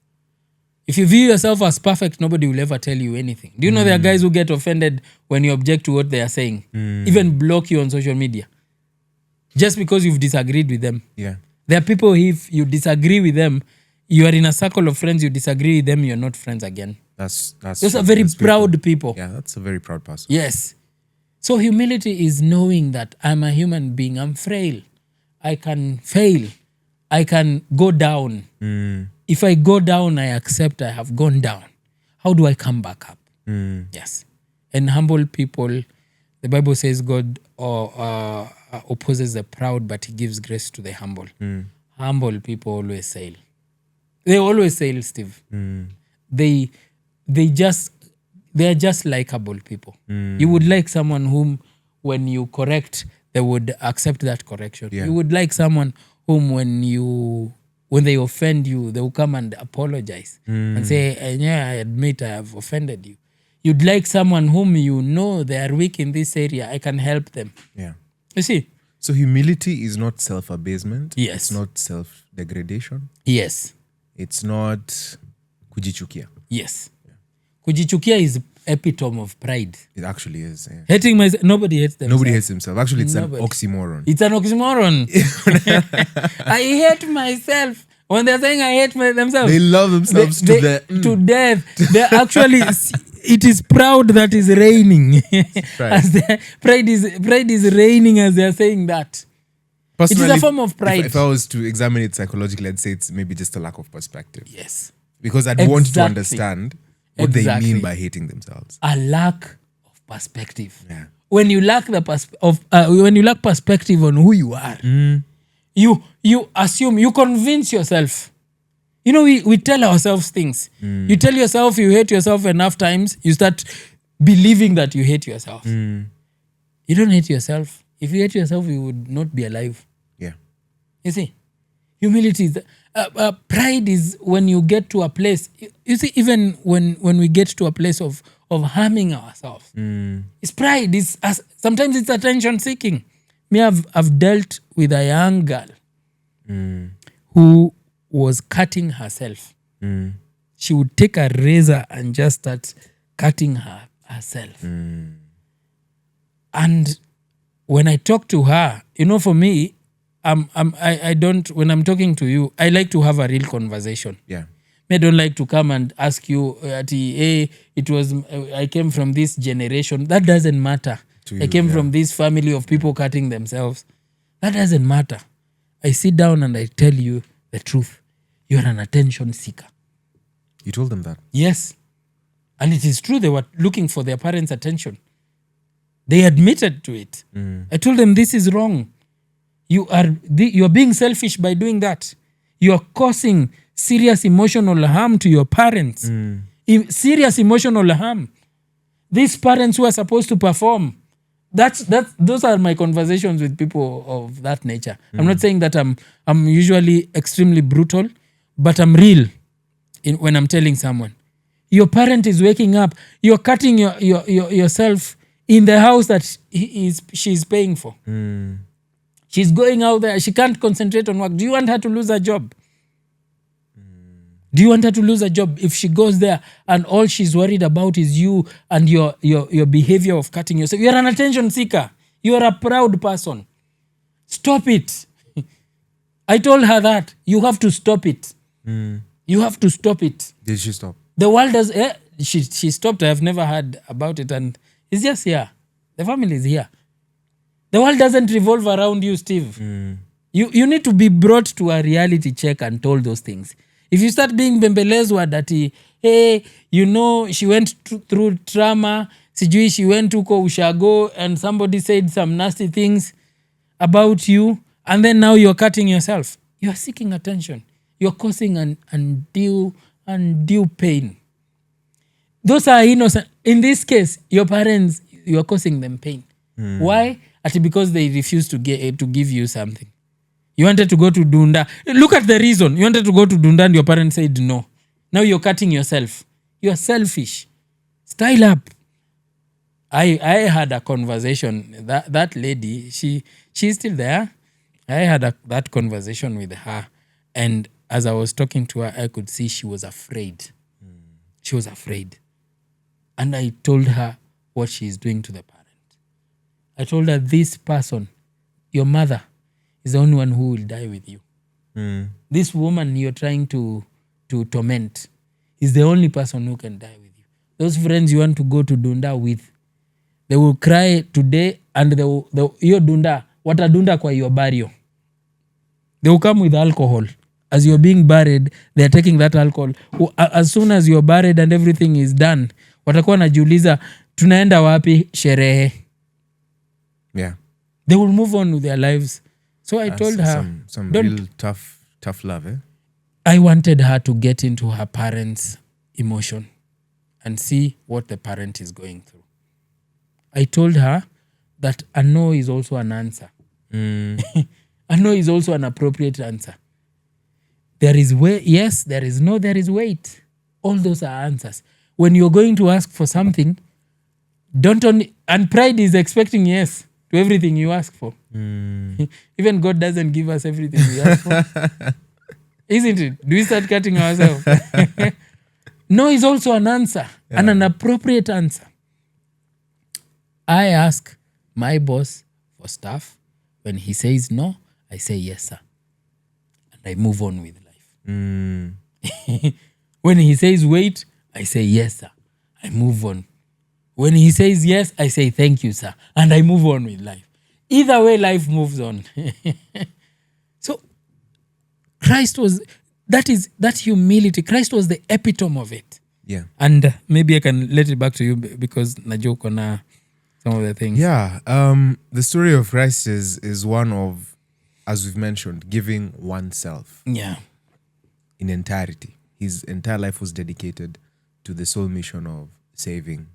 If you view yourself as perfect, nobody will ever tell you anything. Do you know there are guys who get offended when you object to what they are saying? Even block you on social media. Just because you've disagreed with them. Yeah. There are people, if you disagree with them, you are in a circle of friends, you disagree with them, you're not friends again. That's Those are very proud people. Yeah, that's a very proud person. Yes. So humility is knowing that I'm a human being. I'm frail. I can fail. I can go down. If I go down, I accept I have gone down. How do I come back up? Yes. And humble people, the Bible says God opposes the proud, but he gives grace to the humble. Humble people always sail. They always sail, Steve. They are just likable people. You would like someone whom, when you correct, they would accept that correction. Yeah. You would like someone whom, when they offend you, they will come and apologize and say, yeah, I admit I have offended you. You'd like someone whom you know they are weak in this area. I can help them. Yeah. You see? So humility is not self-abasement. Yes. It's not self-degradation. Yes. It's not kujichukia. Yes. Kujichukia is epitome of pride. It actually is. Yeah. Hating myself, nobody hates themselves. Nobody hates himself. Actually, it's Nobody. an oxymoron. It's an oxymoron. I hate myself. When they're saying I hate themselves, They love themselves to death. They're actually, it is proud that is raining. Right. Pride is raining as they're saying that. Personally, It is a form of pride. If I was to examine it psychologically, I'd say it's maybe just a lack of perspective. Yes. Because I'd want to Exactly. understand what they Exactly. mean by hating themselves. A lack of perspective. Yeah. When you lack when you lack perspective on who you are, you assume, you convince yourself. You know, we tell ourselves things. You tell yourself you hate yourself enough times, you start believing that you hate yourself. You don't hate yourself. If you hate yourself, you would not be alive. Yeah. You see, humility is pride is when you get to a place. You see, even when we get to a place of harming ourselves, it's pride. Sometimes it's attention seeking. I've dealt with a young girl who was cutting herself. She would take a razor and just start cutting herself. And when I talked to her, for me, I don't, when I'm talking to you, I like to have a real conversation. Yeah. I don't like to come and ask you, hey, it was, I came from this generation. That doesn't matter. To I you, came yeah. from this family of people cutting themselves. That doesn't matter. I sit down and I tell you the truth. You're an attention seeker. You told them that. Yes. And it is true, they were looking for their parents' attention. They admitted to it. I told them, this is wrong. You're being selfish by doing that. You're causing serious emotional harm to your parents. Serious emotional harm. These parents who are supposed to perform. Those are my conversations with people of that nature. I'm not saying that I'm usually extremely brutal, but I'm real when I'm telling someone. Your parent is waking up. You're cutting yourself in the house that she's paying for. She's going out there. She can't concentrate on work. Do you want her to lose her job? Do you want her to lose a job if she goes there and all she's worried about is you and your behavior of cutting yourself? You're an attention seeker. You're a proud person. Stop it. I told her that. You have to stop it. You have to stop it. Did she stop? The world does... she stopped. I have never heard about it, and it's just here. The family is here. The world doesn't revolve around you, Steve. You need to be brought to a reality check and told those things. If you start being bembelezwa that, hey, you know, she went through trauma, sijui she went to ushago and somebody said some nasty things about you, and then now you're cutting yourself. You're seeking attention. You're causing an undue pain. Those are innocent. In this case, your parents, you're causing them pain. Why? Because they refuse to give you something. You wanted to go to Dunda. Look at the reason. You wanted to go to Dunda and your parents said no. Now you're cutting yourself. You're selfish. Style up. I had a conversation. That lady, she's still there. I had that conversation with her. And as I was talking to her, I could see she was afraid. She was afraid. And I told her what she's doing to the parent. I told her, this person, your mother, is the only one who will die with you. This woman you're trying to torment is the only person who can die with you. Those friends you want to go to Dunda with, they will cry today and your Dunda, watadunda kwa your burial. They will come with alcohol. As you're being buried, they're taking that alcohol. As soon as you're buried and everything is done, watakuwa najiuliza, tunaenda wapi sherehe? Yeah. They will move on with their lives. So I told her, some real tough love, eh? I wanted her to get into her parents' emotion and see what the parent is going through. I told her that a no is also an answer. A no is also an appropriate answer. There is yes, there is no, there is wait. All those are answers. When you're going to ask for something, don't only... And pride is expecting yes to everything you ask for. Even God doesn't give us everything we ask for. Isn't it? Do we start cutting ourselves? No is also an answer, and an appropriate answer. I ask my boss for stuff. When he says no, I say yes, sir. And I move on with life. When he says wait, I say yes, sir. I move on. When he says yes, I say thank you, sir. And I move on with life. Either way, life moves on. So Christ was, that humility, Christ was the epitome of it. Yeah. And maybe I can let it back to you because na joke on some of the things. Yeah. The story of Christ is one of, as we've mentioned, giving oneself Yeah. in entirety. His entire life was dedicated to the sole mission of saving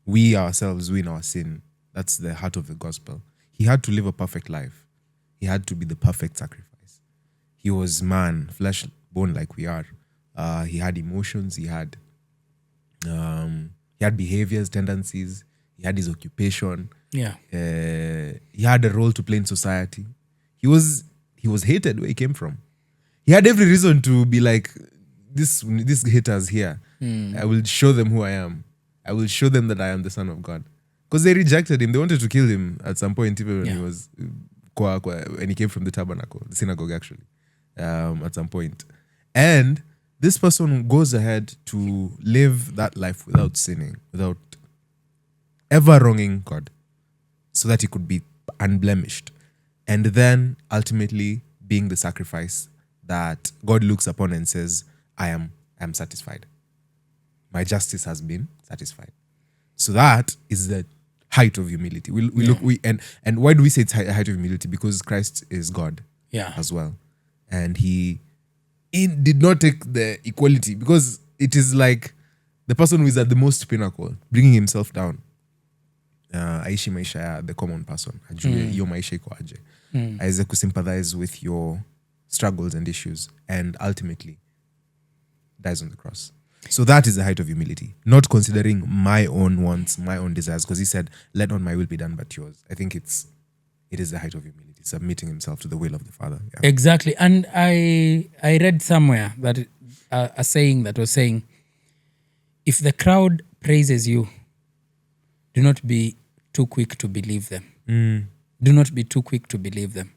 we ourselves, we in our sin. That's the heart of the gospel. He had to live a perfect life. He had to be the perfect sacrifice. He was man, flesh, bone like we are. He had emotions. He had behaviors, tendencies. He had his occupation. Yeah. He had a role to play in society. He was hated where he came from. He had every reason to be like, this haters here. I will show them who I am. I will show them that I am the Son of God. Because they rejected him. They wanted to kill him at some point, even when he was when he came from the tabernacle, the synagogue actually, at some point. And this person goes ahead to live that life without sinning, without ever wronging God, so that he could be unblemished. And then ultimately being the sacrifice that God looks upon and says, I am satisfied. My justice has been satisfied. So that is the height of humility. And why do we say it's height of humility? Because Christ is God as well. And he did not take the equality, because it is like the person who is at the most pinnacle, bringing himself down. Aishi maisha ya the common person. Ajue hiyo maisha iko aje. Aweze kusympathize with your struggles and issues, and ultimately dies on the cross. So that is the height of humility, not considering my own wants, my own desires, because he said, let not my will be done but yours. I think it is the height of humility, submitting himself to the will of the Father. Yeah. Exactly. And I read somewhere that a saying that was saying, if the crowd praises you, do not be too quick to believe them. Do not be too quick to believe them.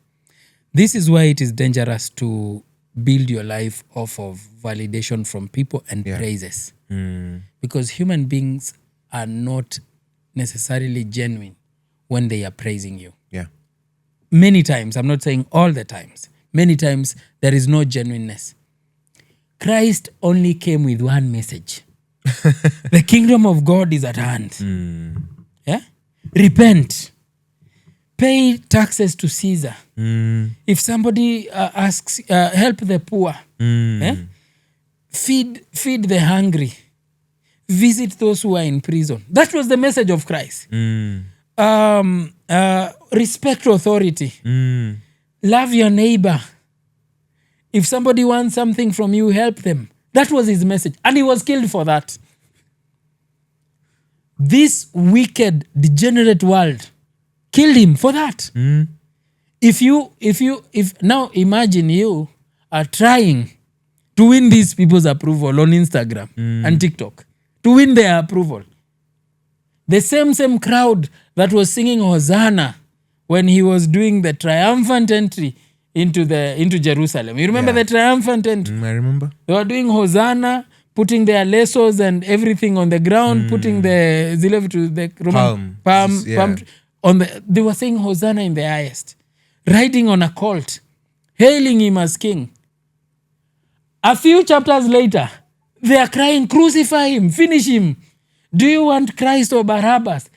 This is why it is dangerous to build your life off of validation from people and praises. Because human beings are not necessarily genuine when they are praising you. Yeah. Many times, I'm not saying all the times, many times there is no genuineness. Christ only came with one message. The kingdom of God is at hand. Yeah? Repent. Pay taxes to Caesar. If somebody asks, help the poor. Feed the hungry. Visit those who are in prison. That was the message of Christ. Respect authority. Love your neighbor. If somebody wants something from you, help them. That was his message. And he was killed for that. This wicked, degenerate world killed him for that. If now imagine you are trying to win these people's approval on Instagram and TikTok, to win their approval. The same crowd that was singing Hosanna when he was doing the triumphant entry into Jerusalem. You remember the triumphant entry? I remember. They were doing Hosanna, putting their lassos and everything on the ground, putting the Roman palm on the. They were saying Hosanna in the highest, riding on a colt, hailing him as king. A few chapters later, they are crying, crucify him, finish him. Do you want Christ or Barabbas?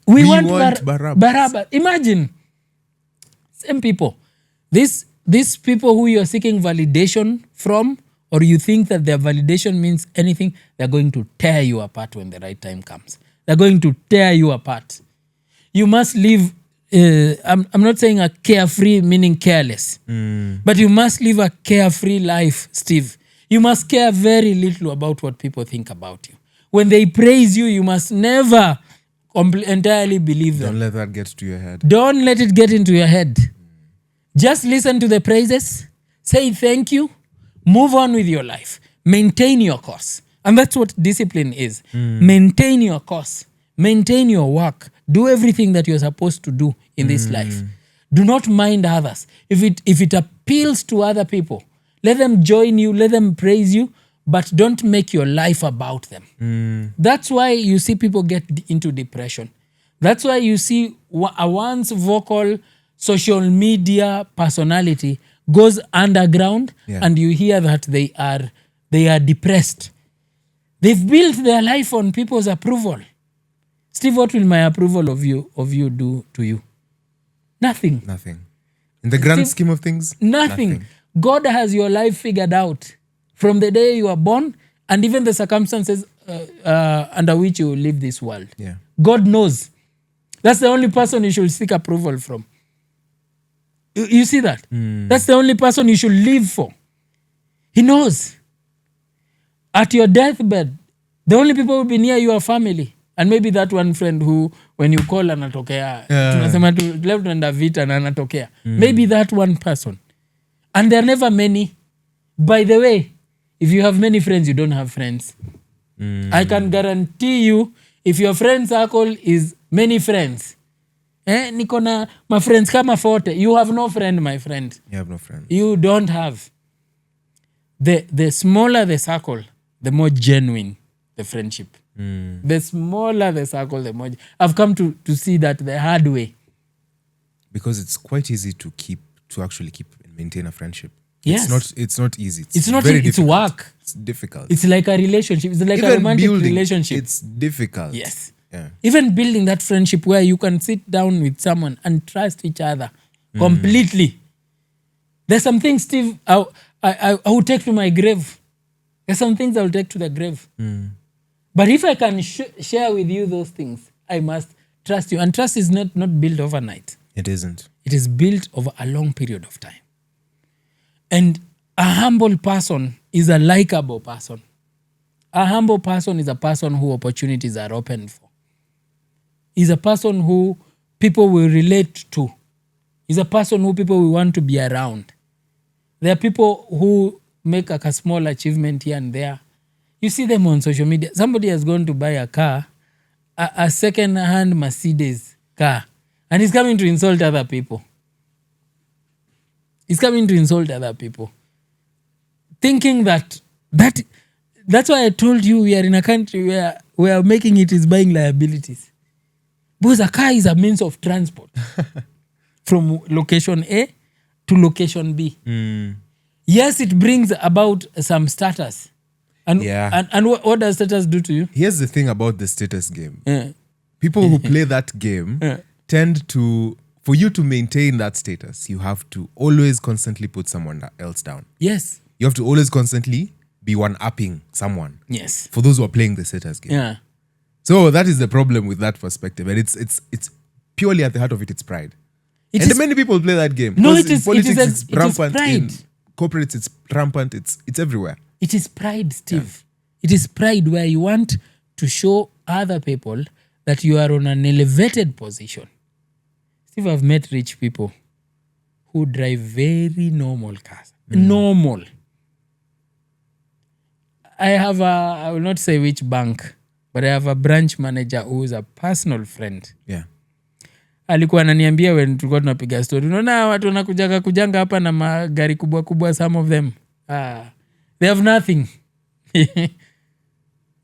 We want Barabbas. Imagine, same people. These people who you're seeking validation from, or you think that their validation means anything, they're going to tear you apart when the right time comes. They're going to tear you apart. You must live, I'm not saying a carefree, meaning careless, but you must live a carefree life, Steve. You must care very little about what people think about you. When they praise you, you must never entirely believe them. Don't let that get to your head. Don't let it get into your head. Just listen to the praises, say thank you, move on with your life, maintain your course. And that's what discipline is. Maintain your course, maintain your work, do everything that you're supposed to do in this life. Do not mind others. If it appeals to other people, let them join you, let them praise you, but don't make your life about them. That's why you see people get into depression. That's why you see a once vocal social media personality goes underground, and you hear that they are depressed. They've built their life on people's approval. Steve, what will my approval of you do to you? Nothing. In the grand scheme of things, nothing. God has your life figured out from the day you are born, and even the circumstances under which you live this world. Yeah. God knows. That's the only person you should seek approval from. You see that? That's the only person you should live for. He knows. At your deathbed, the only people who will be near you are family. And maybe that one friend who, when you call anatokea, tunasema tu leo tunaenda vita na anatokea. Maybe that one person. And there are never many. By the way, if you have many friends, you don't have friends. I can guarantee you, if your friend circle is many friends, Niko na my friends kama 40. You have no friend, my friend. You have no friends. You don't have. The smaller the circle, the more genuine the friendship. The smaller the circle, the more... I've come to see that the hard way. Because it's quite easy to actually keep and maintain a friendship. Yes. It's not easy. It's not very easy. It's difficult. work. It's difficult. It's like a relationship. It's like Even a romantic building, relationship. it's difficult. Yes. Yeah. Even building that friendship where you can sit down with someone and trust each other completely. There's some things, Steve, I will take to my grave. There's some things I will take to the grave. But if I can share with you those things, I must trust you. And trust is not built overnight. It isn't. It is built over a long period of time. And a humble person is a likable person. A humble person is a person who opportunities are open for. Is a person who people will relate to. Is a person who people will want to be around. There are people who make like a small achievement here and there. You see them on social media. Somebody has gone to buy a car, a second-hand Mercedes car, and he's coming to insult other people. He's coming to insult other people. Thinking that's why I told you we are in a country where making it is buying liabilities. Because a car is a means of transport from location A to location B. Yes, it brings about some status. And what does status do to you? Here's the thing about the status game. People who play that game tend to, for you to maintain that status, you have to always constantly put someone else down. Yes. You have to always constantly be one-upping someone. Yes. For those who are playing the status game. Yeah. So that is the problem with that perspective. And it's purely at the heart of it, it's pride. Many people play that game. No, Because it is, in politics, it is, it's it is rampant. pride. In corporates, it's rampant. It's everywhere. It is pride, Steve. Yeah. It is pride where you want to show other people that you are on an elevated position. Steve, I've met rich people who drive very normal cars. Normal. I will not say which bank, but I have a branch manager who is a personal friend. Yeah. Alikuwa ananiambia when tulikuwa tunapiga story, unaona watu kujanga hapa na magari kubwa, some of them they have nothing.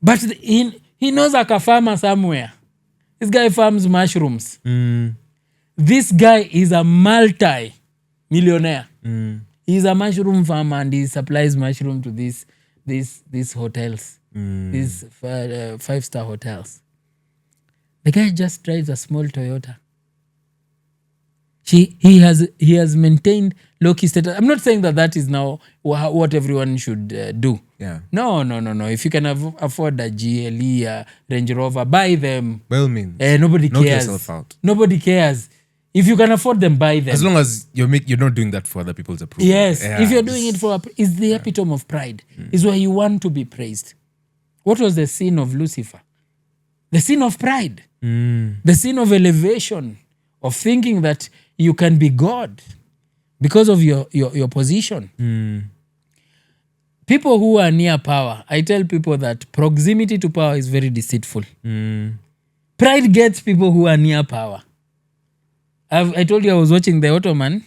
But he knows a farmer somewhere. This guy farms mushrooms. This guy is a multi-millionaire. He's a mushroom farmer and he supplies mushroom to these hotels, these 5-star hotels. The guy just drives a small Toyota. He has maintained low-key status. I'm not saying that is now what everyone should do. Yeah. No. If you can afford a GLE, a Range Rover, buy them. By all means. Nobody Knock cares. yourself out. Nobody cares. If you can afford them, buy them. As long as you're not doing that for other people's approval. Yes. Yeah, if you're doing it for it's the epitome of pride. It's where you want to be praised. What was the sin of Lucifer? The sin of pride. The sin of elevation, of thinking that you can be God because of your position. People who are near power, I tell people that proximity to power is very deceitful. Pride gets people who are near power. I told you I was watching the Ottoman,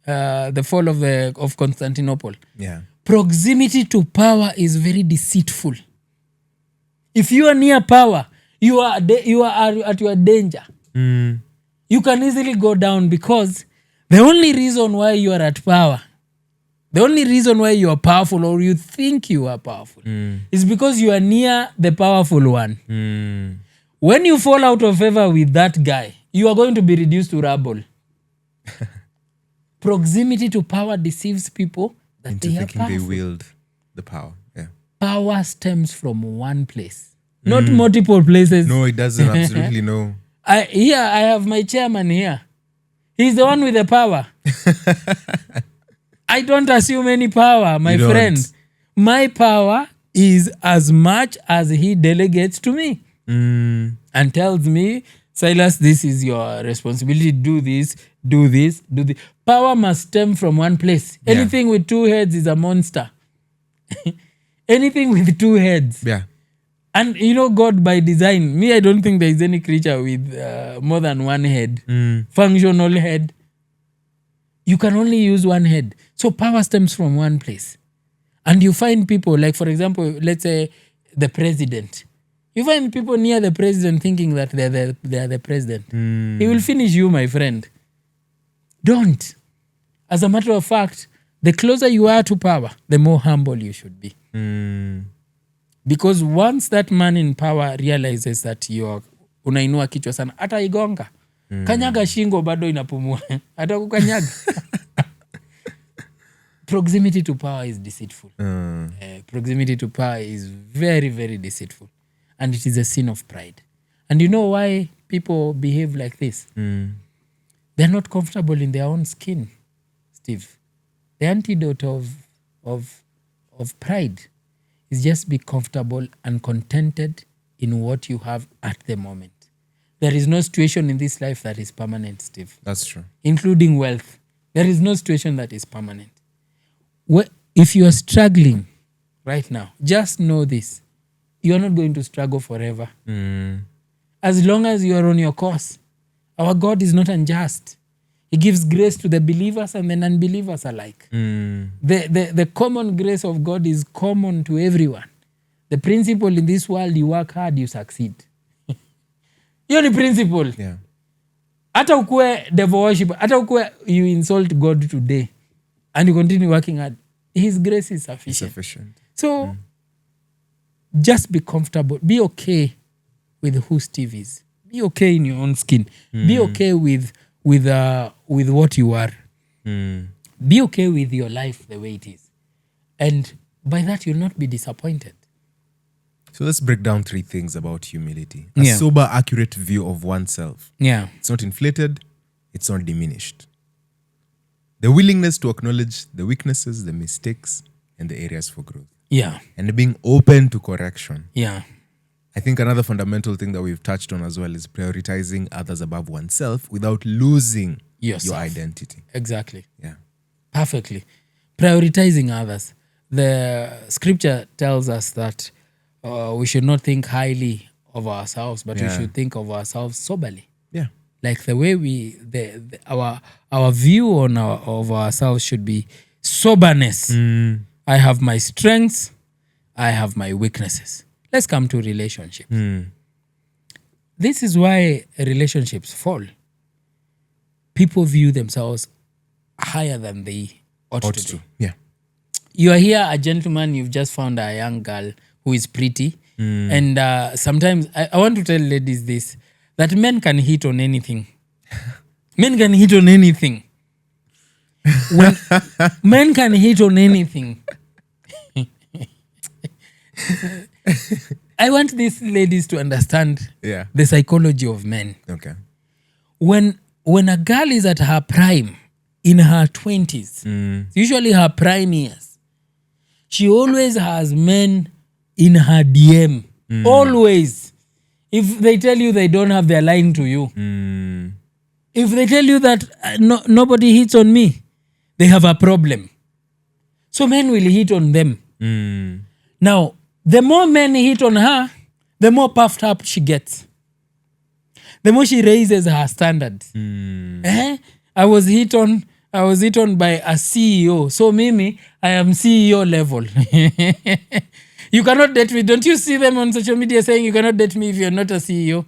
the fall of Constantinople. Yeah. Proximity to power is very deceitful. If you are near power, you are at your danger. You can easily go down because the only reason why you are at power, the only reason why you are powerful or you think you are powerful is because you are near the powerful one. When you fall out of favor with that guy, you are going to be reduced to rubble. Proximity to power deceives people that Into they are thinking powerful. they wield the power. Yeah. Power stems from one place, not multiple places. No, it doesn't. Absolutely no. I have my chairman here. He's the one with the power. I don't assume any power, my You friend. don't. My power is as much as he delegates to me and tells me, Silas, this is your responsibility. Do this, do this, do this. Power must stem from one place. Yeah. Anything with two heads is a monster. Anything with two heads. Yeah. And God by design, me, I don't think there is any creature with more than one head, functional head. You can only use one head. So power stems from one place. And you find people, like, for example, let's say the president. You find people near the president thinking that they are the president. He will finish you, my friend. Don't. As a matter of fact, the closer you are to power, the more humble you should be. Because once that man in power realizes that unainua kichwa sana, hata igonga. Kanyaga shingo bado inapumua. Hata kukanyaga. Proximity to power is deceitful. Proximity to power is very, very deceitful. And it is a sin of pride. And you know why people behave like this? They're not comfortable in their own skin, Steve. The antidote of pride is just be comfortable and contented in what you have at the moment. There is no situation in this life that is permanent, Steve. That's true. Including wealth. There is no situation that is permanent. If you are struggling right now, just know this. You are not going to struggle forever. As long as you are on your course, our God is not unjust. He gives grace to the believers and the non-believers alike. The common grace of God is common to everyone. The principle in this world, you work hard, you succeed. Hiyo ni principle. Yeah. Hata ukue devil worship, hata ukue you insult God today and you continue working hard, His grace is sufficient. So, just be comfortable. Be okay with who Steve is. Be okay in your own skin. Be okay with what you are. Be okay with your life the way it is. And by that, you'll not be disappointed. So let's break down 3 things about humility. A sober, accurate view of oneself. Yeah. It's not inflated. It's not diminished. The willingness to acknowledge the weaknesses, the mistakes, and the areas for growth. Yeah. And being open to correction. Yeah. I think another fundamental thing that we've touched on as well is prioritizing others above oneself without losing Yourself. your identity. Exactly. Yeah. Perfectly. Prioritizing others. The scripture tells us that we should not think highly of ourselves, but we should think of ourselves soberly. Yeah. Like the way our view of ourselves should be soberness. I have my strengths. I have my weaknesses. Let's come to relationships. This is why relationships fall. People view themselves higher than they ought to. Yeah. You are here, a gentleman, you've just found a young girl who is pretty. And sometimes, I want to tell ladies this, that men can hit on anything. Men can hit on anything. When men can hit on anything. I want these ladies to understand the psychology of men. Okay. When a girl is at her prime, in her 20s, usually her prime years, she always has men in her DM. Always. If they tell you they don't have, they're lying to you. If they tell you that nobody hits on me, they have a problem. So men will hit on them. Now, the more men hit on her, the more puffed up she gets. The more she raises her standards. I was hit on by a CEO. So Mimi, I am CEO level. You cannot date me. Don't you see them on social media saying you cannot date me if you're not a CEO?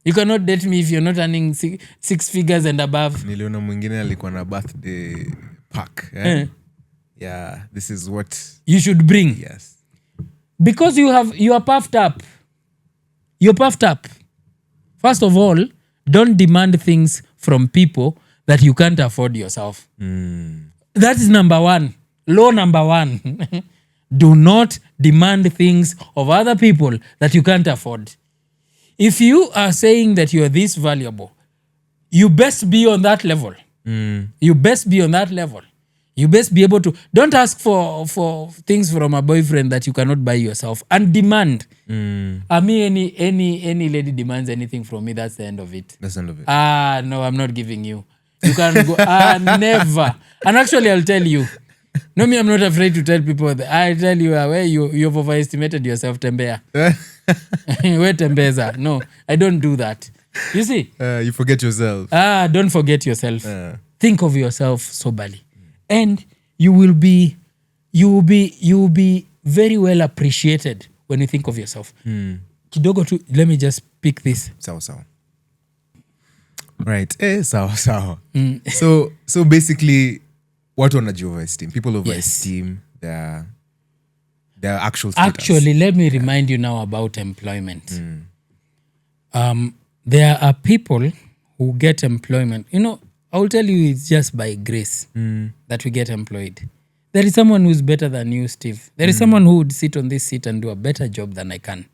You cannot date me if you're not earning 6 figures and above. Niliona mwingine alikuwa na birthday pack. Yeah, this is what you should bring. Yes. Because you are puffed up. You're puffed up. First of all, don't demand things from people that you can't afford yourself. That is number 1. Law number 1. Do not demand things of other people that you can't afford. If you are saying that you are this valuable, you best be on that level. You best be on that level. You best be able to. Don't ask for things from a boyfriend that you cannot buy yourself, and demand. Me, any lady demands anything from me, that's the end of it. That's the end of it. No, I'm not giving you. You can go. Never. And actually, I'll tell you. No, me, I'm not afraid to tell people that. I tell you, where you've overestimated yourself, Tembea. We tembeza. No, I don't do that. You see? You forget yourself. Don't forget yourself. Think of yourself soberly. And you will be very well appreciated when you think of yourself. Kidogo tu, let me just pick this. Sawa. Right. Sawa. So basically, what wanajua overesteem? People overesteem their actual status. Actually, let me remind you now about employment. There are people who get employment. You know, I will tell you, it's just by grace that we get employed. There is someone who's better than you, Steve. There is someone who would sit on this seat and do a better job than I can.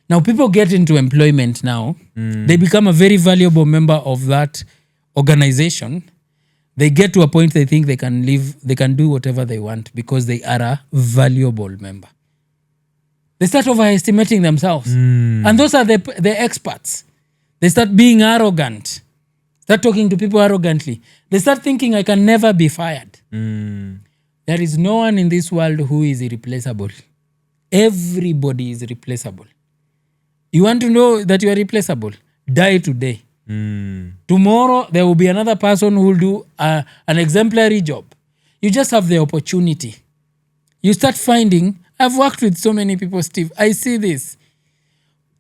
Now, people get into employment now. They become a very valuable member of that organization. They get to a point they think they can do whatever they want because they are a valuable member. They start overestimating themselves. And those are the experts. They start being arrogant. Start talking to people arrogantly. They start thinking, I can never be fired. There is no one in this world who is irreplaceable. Everybody is replaceable. You want to know that you are replaceable? Die today. Tomorrow, there will be another person who will do an exemplary job. You just have the opportunity. You start finding, I've worked with so many people, Steve. I see this.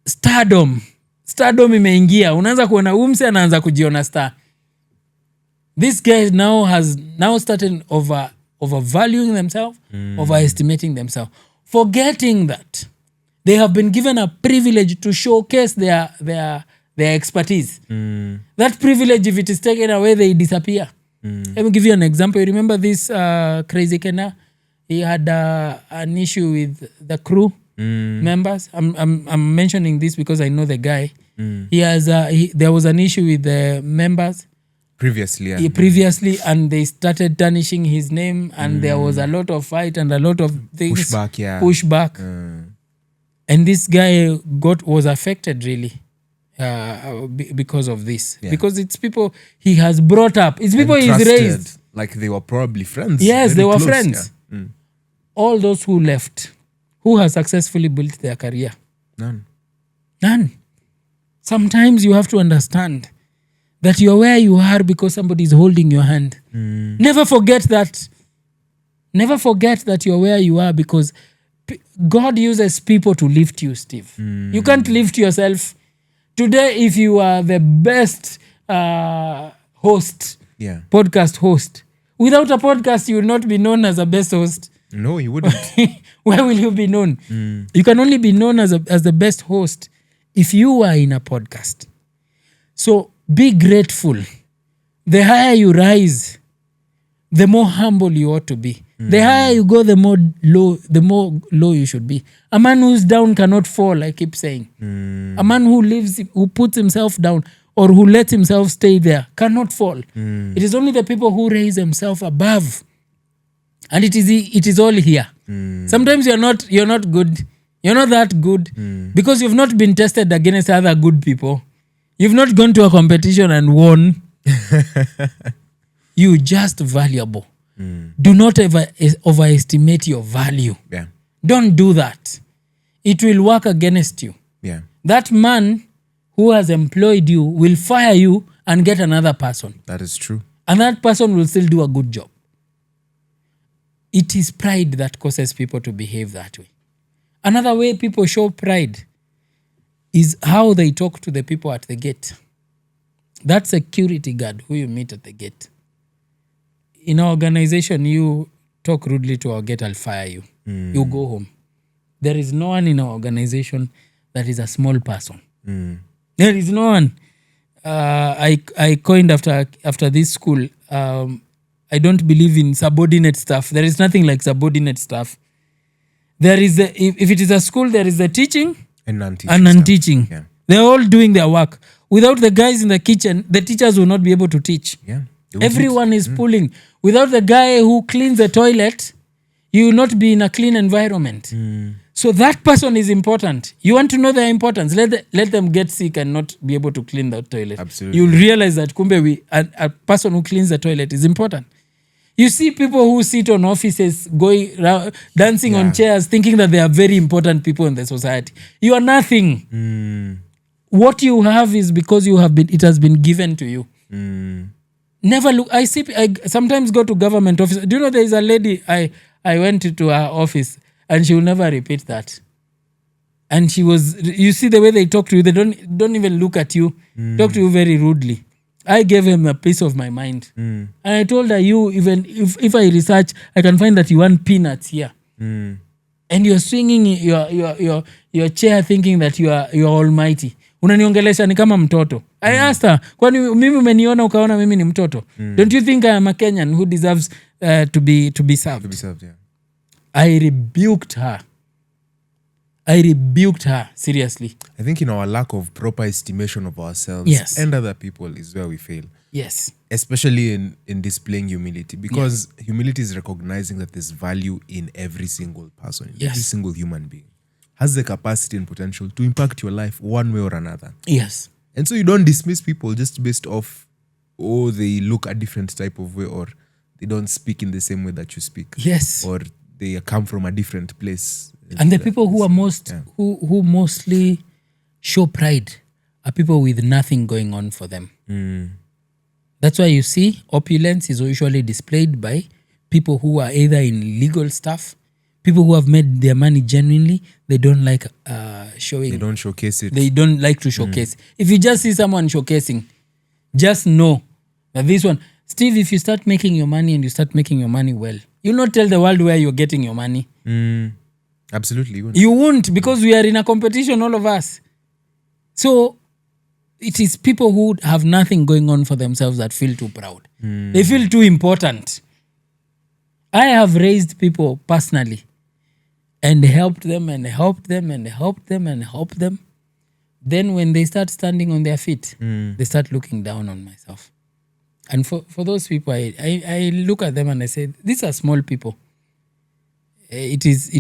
Stardom imeingia. Unaanza kuona umse anaanza kujiona star. This guy now has started overvaluing themselves, overestimating themselves, forgetting that they have been given a privilege to showcase their expertise. That privilege, if it is taken away, they disappear. Let me give you an example. You remember this crazy Kena? He had an issue with the crew members. I'm mentioning this because I know the guy. There was an issue with the members previously, and they started tarnishing his name, and there was a lot of fight and a lot of things pushback. And this guy was affected really because of this. Because it's people he has brought up. It's people he's raised. Like they were probably friends. Yes, they were close, friends. Yeah. All those who left, who has successfully built their career? None. Sometimes you have to understand that you're where you are because somebody is holding your hand. Never forget that. Never forget that you're where you are because God uses people to lift you, Steve. You can't lift yourself. Today, if you are the best host, podcast host, without a podcast, you will not be known as a best host. No, you wouldn't. Where will you be known? You can only be known as the best host if you are in a podcast. So be grateful. The higher you rise, the more humble you ought to be. The higher you go, the more low you should be. A man who's down cannot fall, I keep saying. A man who puts himself down or who lets himself stay there cannot fall. It is only the people who raise themselves above. And it is all here. Sometimes you're not good. You're not that good because you've not been tested against other good people. You've not gone to a competition and won. You're just valuable. Do not ever overestimate your value. Don't do that. It will work against you. That man who has employed you will fire you and get another person. That is true. And that person will still do a good job. It is pride that causes people to behave that way. Another way people show pride is how they talk to the people at the gate. That security guard who you meet at the gate. In our organization, you talk rudely to our gate, I'll fire you. You go home. There is no one in our organization that is a small person. There is no one. I coined after this school, I don't believe in subordinate stuff. There is nothing like subordinate stuff. There is if it is a school, there is the teaching and non-teaching. They're all doing their work. Without the guys in the kitchen, the teachers will not be able to teach. Everyone is pulling. Without the guy who cleans the toilet, you will not be in a clean environment. So that person is important. You want to know their importance. Let them get sick and not be able to clean the toilet. Absolutely. You'll realize that a person who cleans the toilet is important. You see people who sit on offices dancing on chairs thinking that they are very important people in the society. You are nothing. What you have is because it has been given to you. Never look. I sometimes go to government office. Do you know there is a lady I went to her office and she will never repeat that. And she was, you see the way they talk to you, they don't even look at you, talk to you very rudely. I gave him a piece of my mind. And I told her, you, even if I research, I can find that you want peanuts here. And you're swinging your chair thinking that you are almighty. Unaniongelesha ni kama mtoto. I asked her, kwani mimi umeniona ukaona mimi ni mtoto? Don't you think I am a Kenyan who deserves to be served? To be served, yeah. I rebuked her, seriously. I think in our lack of proper estimation of ourselves and other people is where we fail. Yes. Especially in displaying humility. Because humility is recognizing that there's value in every single person, in every single human being. Has the capacity and potential to impact your life one way or another. Yes. And so you don't dismiss people just based off, they look a different type of way, or they don't speak in the same way that you speak. Yes. Or they come from a different place. And the people who are who mostly show pride are people with nothing going on for them. That's why you see opulence is usually displayed by people who are either in legal stuff, people who have made their money genuinely. They don't like showing. They don't showcase it. They don't like to showcase. If you just see someone showcasing, just know that this one, Steve, if you start making your money and you start making your money well, you'll not tell the world where you're getting your money. Absolutely. You won't, because we are in a competition, all of us. So it is people who have nothing going on for themselves that feel too proud. They feel too important. I have raised people personally and helped them and helped them and helped them and helped them. Then when they start standing on their feet, they start looking down on myself. And for those people, I look at them and I say, these are small people. It is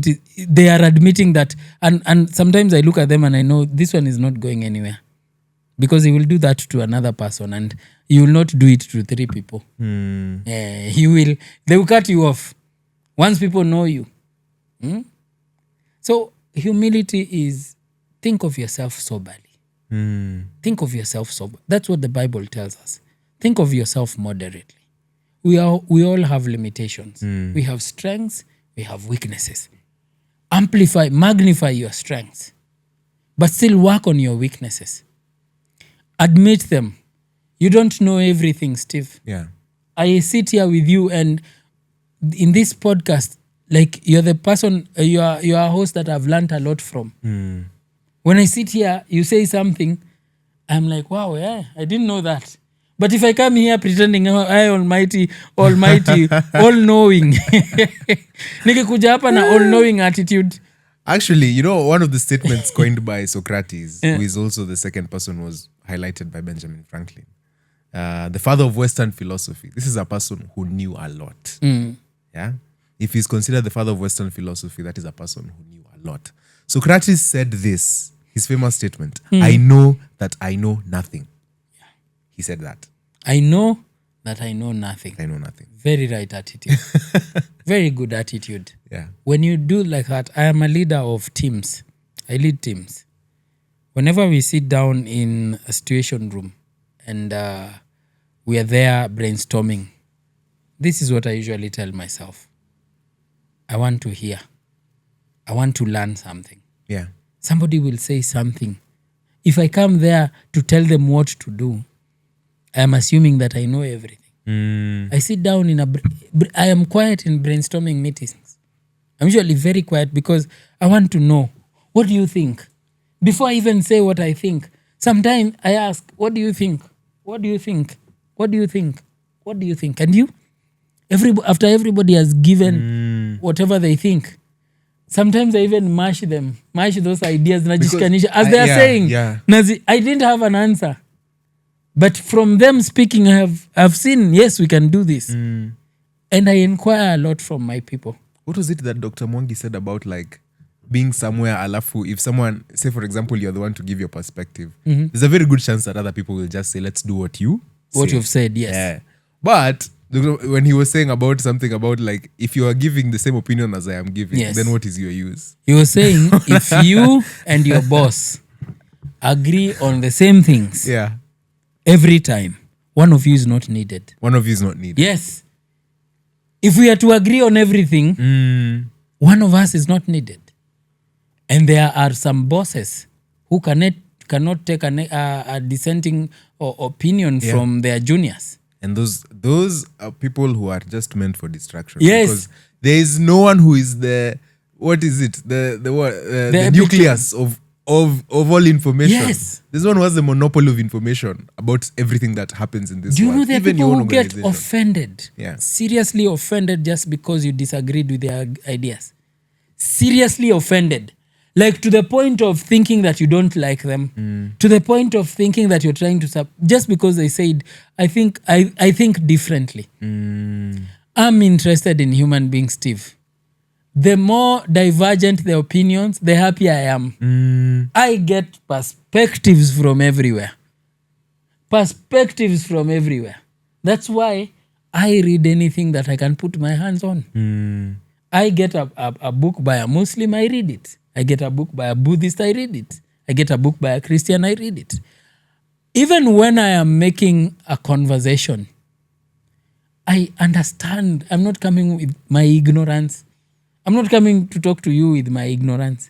they are admitting that, and sometimes I look at them and I know this one is not going anywhere, because he will do that to another person and you will not do it to 3 people. They will cut you off once people know you. So humility is, think of yourself soberly. Think of yourself sober. That's what the Bible tells us. Think of yourself moderately. We all have limitations. We have strengths. We have weaknesses. Magnify your strengths, but still work on your weaknesses. Admit them. You don't know everything, Steve. Yeah. I sit here with you, and in this podcast, like, you're the person, you are a host that I've learned a lot from. When I sit here, you say something, I'm like, wow, yeah, I didn't know that. But if I come here pretending I almighty, all-knowing, nikikuja hapa na all-knowing attitude. Actually, one of the statements coined by Socrates, who is also the second person who was highlighted by Benjamin Franklin, the father of Western philosophy. This is a person who knew a lot. Yeah. If he's considered the father of Western philosophy, that is a person who knew a lot. Socrates said this, his famous statement, I know that I know nothing. He said that. I know that I know nothing. I know nothing. Very right attitude. Very good attitude. Yeah. When you do like that, I am a leader of teams. I lead teams. Whenever we sit down in a situation room and we are there brainstorming, this is what I usually tell myself. I want to hear. I want to learn something. Yeah. Somebody will say something. If I come there to tell them what to do, I am assuming that I know everything. I sit down I am quiet in brainstorming meetings. I'm usually very quiet because I want to know, what do you think? Before I even say what I think, sometimes I ask, what do you think? What do you think? What do you think? What do you think? And you? After everybody has given whatever they think, sometimes I even mash those ideas as they are saying. Yeah. I didn't have an answer. But from them speaking, I've seen, yes, we can do this. And I inquire a lot from my people. What was it that Dr. Mwangi said about, like, being somewhere alafu, if someone, say for example, you're the one to give your perspective, there's a very good chance that other people will just say, let's do what you've said, yes. Yeah. But When he was saying about something about like, if you are giving the same opinion as I am giving, Yes. then what is your use? He was saying if you and your boss agree on the same things Yeah. every time, one of you is not needed. One of you is not needed. Yes. If we are to agree on everything, one of us is not needed. And there are some bosses who cannot take a dissenting opinion from their juniors. And those are people who are just meant for distraction. Yes. Because there is no one who is the nucleus of all information. Yes. There's one who has the monopoly of information about everything that happens in this Do you world. know there are Even people your own who get organization. offended? Yeah. Seriously offended just because you disagreed with their ideas. Seriously offended. Like to the point of thinking that you don't like them. To the point of thinking that you're trying to just because they said, I think differently. I'm interested in human beings, Steve. The more divergent the opinions, the happier I am. I get perspectives from everywhere. Perspectives from everywhere. That's why I read anything that I can put my hands on. I get a book by a Muslim, I read it. I get a book by a Buddhist, I read it. I get a book by a Christian, I read it. Even when I am making a conversation, I understand. I'm not coming with my ignorance. I'm not coming to talk to you with my ignorance.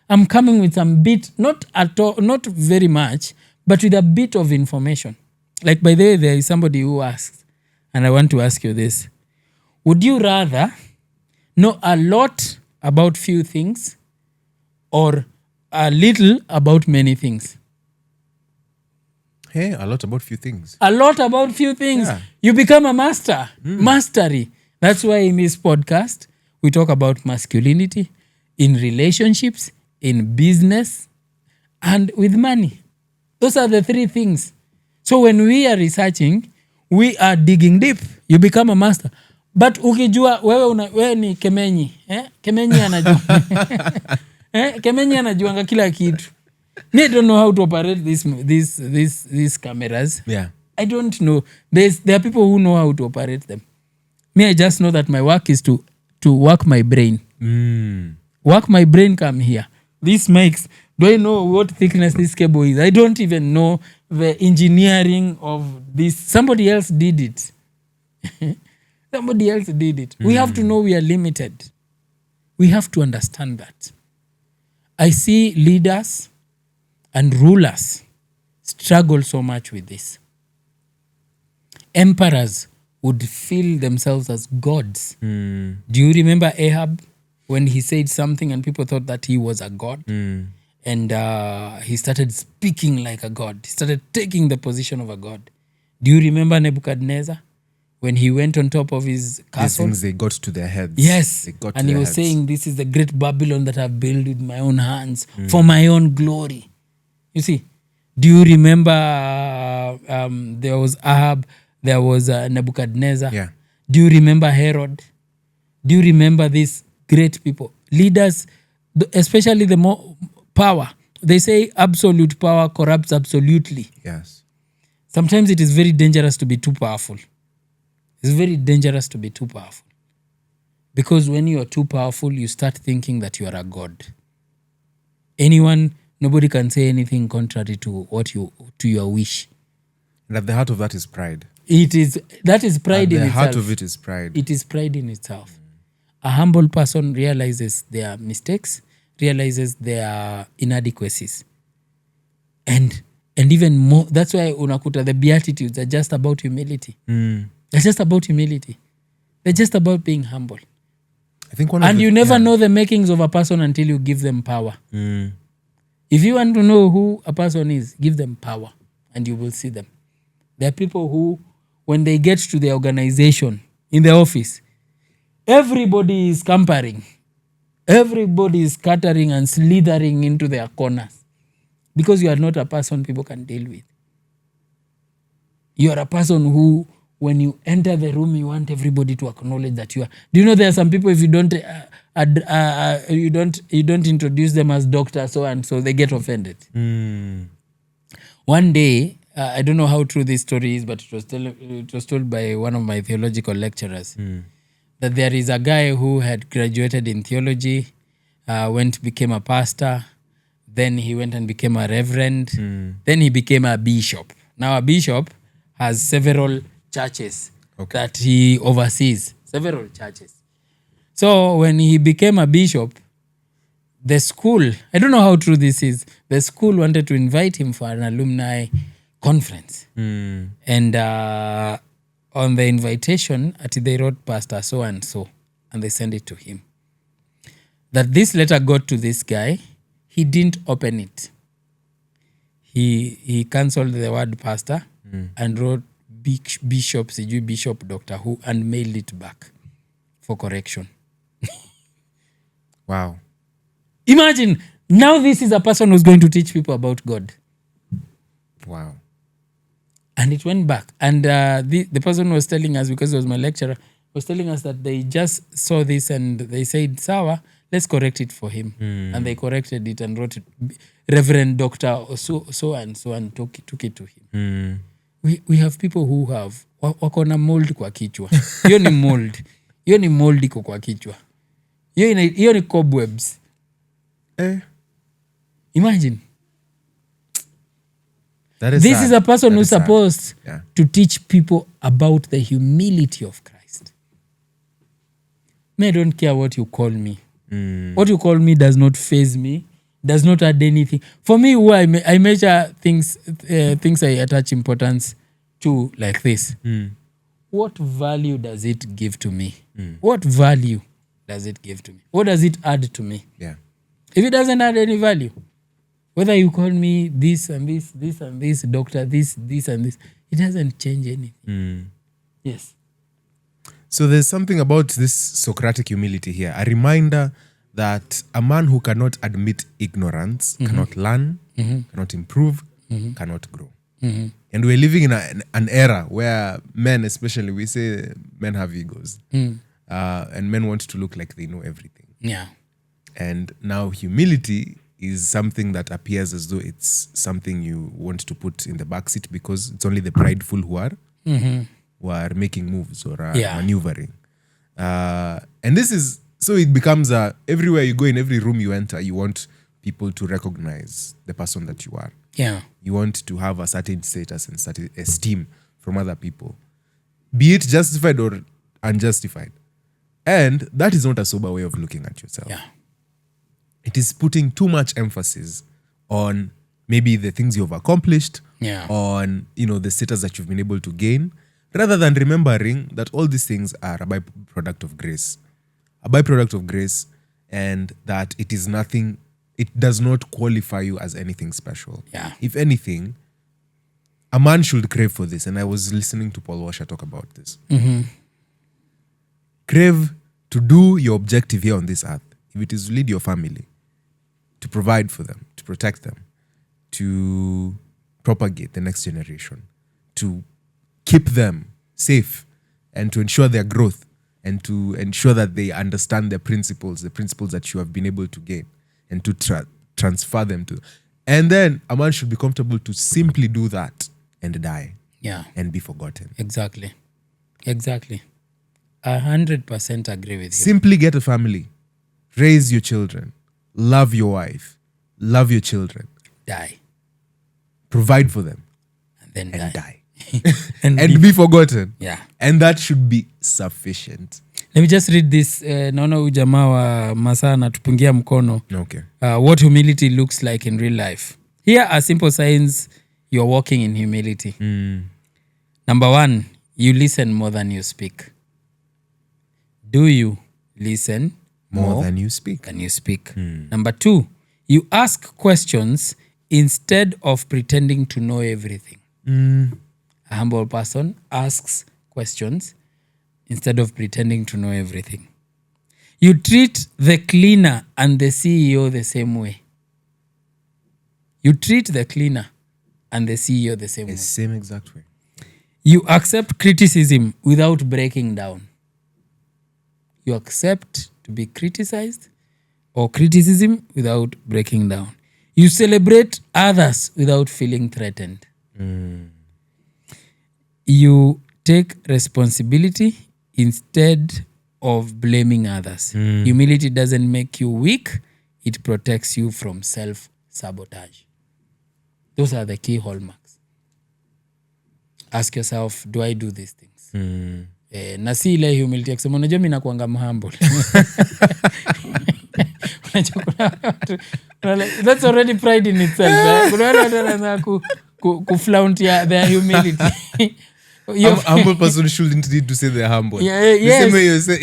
I'm coming with some bit, not at all, not very much, but with a bit of information. Like by the way, there is somebody who asks, and I want to ask you this. Would you rather know a lot about few things or a little about many things? Hey, a lot about few things. A lot about few things. Yeah. You become a master. Mastery. That's why in this podcast, we talk about masculinity in relationships, in business, and with money. Those are the three things. So when we are researching, we are digging deep. You become a master. But ukijua wewe ni kemenyi. Kemenyi anajua. Kemenyi anajuanga kila kitu. Me don't know how to operate these cameras. Yeah. I don't know. There are people who know how to operate them. Me, I just know that my work is to work my brain. Work my brain, come here. This makes, do I know what thickness this cable is? I don't even know the engineering of this. Somebody else did it. Somebody else did it. We have to know we are limited. We have to understand that. I see leaders and rulers struggle so much with this. Emperors would feel themselves as gods. Do you remember Ahab when he said something and people thought that he was a god? And he started speaking like a god. He started taking the position of a god. Do you remember Nebuchadnezzar when he went on top of his These castle? things, they got to their heads. Yes. They got to And he their was heads. saying, this is the great Babylon that I've built with my own hands for my own glory. You see, do you remember there was Ahab, there was Nebuchadnezzar? Yeah. Do you remember Herod? Do you remember these great people? Leaders, especially the more power. They say absolute power corrupts absolutely. Yes. Sometimes it is very dangerous to be too powerful. It's very dangerous to be too powerful. Because when you are too powerful, you start thinking that you are a god. Nobody can say anything contrary to your wish. And at the heart of that is pride. That is pride At in the itself. heart of it is pride. It is pride in itself. A humble person realizes their mistakes, realizes their inadequacies. And even more, that's why unakuta the Beatitudes are just about humility. They're just about humility. They're just about being humble. I think You never know the makings of a person until you give them power. If you want to know who a person is, give them power and you will see them. There are people who, when they get to the organization, in the office, everybody is scampering. Everybody is scattering and slithering into their corners because you are not a person people can deal with. You are a person who, when you enter the room, you want everybody to acknowledge that you are. Do you know there are some people, if you don't introduce them as doctor so and so, they get offended. One day, I don't know how true this story is, but it was told by one of my theological lecturers that there is a guy who had graduated in theology, became a pastor, then he went and became a reverend, then he became a bishop. Now a bishop has several churches that he oversees, several churches. So when he became a bishop, the school, I don't know how true this is, the school wanted to invite him for an alumni conference. And on the invitation, they wrote Pastor so and so, and they sent it to him. That this letter got to this guy, he didn't open it. He cancelled the word pastor and wrote Bishop Doctor Who and mailed it back for correction. Wow. Imagine, now this is a person who's going to teach people about God. Wow. And it went back. And the person was telling us, because he was my lecturer, was telling us that they just saw this and they said, Sawa, let's correct it for him. And they corrected it and wrote it, Reverend Doctor so and took it to him. We have people who have wako na mold kwa kichwa. Hiyo ni mold. Hiyo ni mold iko kwa kichwa. Hiyo ni cobwebs. Imagine. This sad. is a person That who's is sad. supposed to teach people about the humility of Christ. I don't care what you call me. What you call me does not faze me, does not add anything. For me, I measure things I attach importance to like this. What value does it give to me? What value does it give to me? What does it add to me? Yeah. If it doesn't add any value, whether you call me this and this, doctor, this and this, it doesn't change anything. Yes. So there's something about this Socratic humility here, a reminder that a man who cannot admit ignorance cannot learn, cannot improve, cannot grow. And we're living in an era where men, especially, we say men have egos. And men want to look like they know everything. Yeah. And now humility is something that appears as though it's something you want to put in the backseat because it's only the prideful who are making moves or are maneuvering. And this is, so it becomes everywhere you go, in every room you enter, you want people to recognize the person that you are. Yeah. You want to have a certain status and certain esteem from other people, be it justified or unjustified. And that is not a sober way of looking at yourself. Yeah. It is putting too much emphasis on maybe the things you've accomplished, on the status that you've been able to gain, rather than remembering that all these things are a byproduct of grace. A byproduct of grace, and that it is nothing, it does not qualify you as anything special. Yeah. If anything, a man should crave for this. And I was listening to Paul Washer talk about this. Crave to do your objective here on this earth. If it is to lead your family, to provide for them, to protect them, to propagate the next generation, to keep them safe, and to ensure their growth, and to ensure that they understand the principles that you have been able to gain, and to transfer them to. And then a man should be comfortable to simply do that and die. Yeah. And be forgotten. Exactly. 100% agree with you. Simply get a family, raise your children, love your wife, love your children, Die. provide for them, And then and die. die. And be forgotten. Yeah. And that should be sufficient. Let me just read this. Naona huyu jamaa wa masaa anatupungia mkono. Okay. What humility looks like in real life. Here are simple signs you're walking in humility. Number 1, you listen more than you speak. Do you listen More than you speak. than you speak? Number 2, you ask questions instead of pretending to know everything. A humble person asks questions instead of pretending to know everything. You treat the cleaner and the CEO the same way. You treat the cleaner and the CEO the same way. The same exact way. You accept criticism without breaking down. You accept to be criticized or criticism without breaking down. You celebrate others without feeling threatened. You take responsibility instead of blaming others. Humility doesn't make you weak, it protects you from self-sabotage. Those are the key hallmarks. Ask yourself, do I do these things? Na si ile humility ya kusema unajua mimi nakuanga mhumble. Unajua kuna watu- that's already pride in itself. Kuna watu wanaanza kuflaunt their humility. Humble person shouldn't need to say they're humble. Yeah, The yes. same way you say,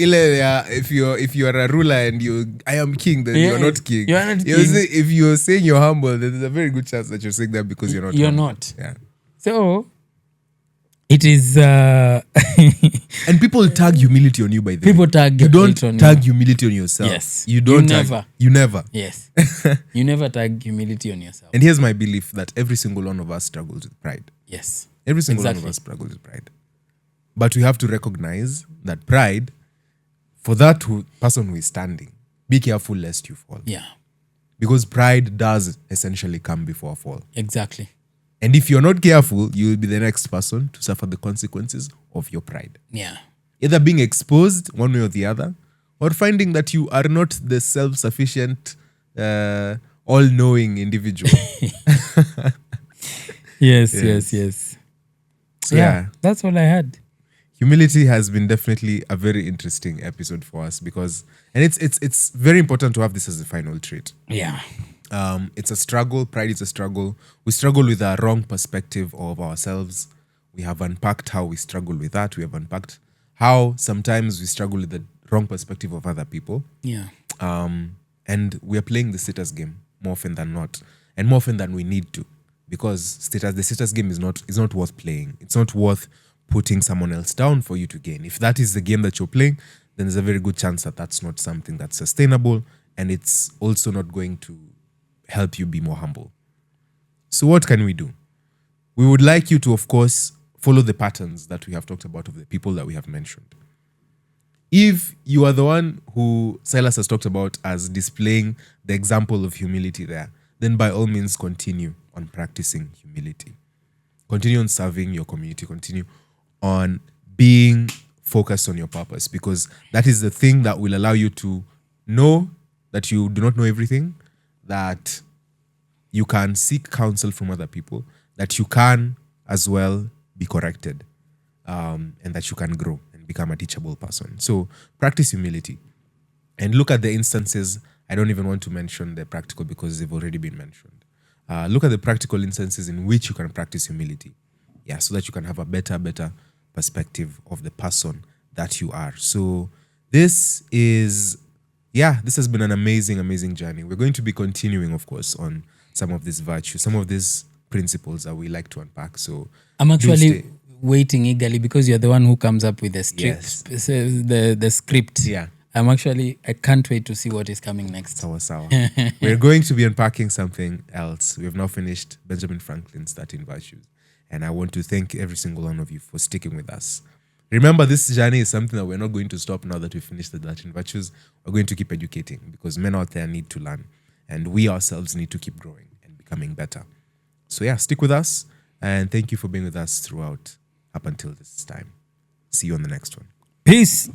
if you're a ruler and I am king, then you're not king. You're not You king. say, if you're saying you're humble, then there's a very good chance that you're saying that because you're not. You're humble. not. Yeah. So it is And people tag humility on you by the people way. tag You it don't on tag humility on yourself. Yes. You don't You tag. never. You never. yes. You never tag humility on yourself. And here's my belief that every single one of us struggles with pride. Yes. Every single one Exactly. of us struggles with pride. But we have to recognize that pride, for that person who is standing, be careful lest you fall. Yeah. Because pride does essentially come before a fall. Exactly. And if you're not careful, you will be the next person to suffer the consequences of your pride. Yeah. Either being exposed one way or the other, or finding that you are not the self-sufficient, all-knowing individual. Yes. So Yeah. That's all I had. Humility has been definitely a very interesting episode for us because, and it's very important to have this as a final trait. Yeah. It's a struggle. Pride is a struggle. We struggle with a wrong perspective of ourselves. We have unpacked how we struggle with that. We have unpacked how sometimes we struggle with the wrong perspective of other people. Yeah. And we are playing the status game more often than not, and more often than we need to, because the status game is not worth playing. It's not worth putting someone else down for you to gain. If that is the game that you're playing, then there's a very good chance that that's not something that's sustainable, and it's also not going to help you be more humble. So what can we do? We would like you to, of course, follow the patterns that we have talked about of the people that we have mentioned. If you are the one who Silas has talked about as displaying the example of humility there, then by all means continue on practicing humility. Continue on serving your community. Continue on being focused on your purpose, because that is the thing that will allow you to know that you do not know everything, that you can seek counsel from other people, that you can as well be corrected, and that you can grow and become a teachable person. So practice humility and look at the instances. I don't even want to mention the practical because they've already been mentioned. Look at the practical instances in which you can practice humility. Yeah, so that you can have a better perspective of the person that you are. So this has been an amazing journey. We're going to be continuing, of course, on some of these virtues, some of these principles that we like to unpack. So I'm do actually stay. waiting eagerly because you're the one who comes up with the script. Yes. The script. Yeah. I can't wait to see what is coming next. Sawa. We're going to be unpacking something else. We have now finished Benjamin Franklin's 13 Virtues. And I want to thank every single one of you for sticking with us. Remember, this journey is something that we're not going to stop now that we finished the 13 Virtues. We're going to keep educating because men out there need to learn. And we ourselves need to keep growing and becoming better. So yeah, stick with us. And thank you for being with us throughout up until this time. See you on the next one. Peace.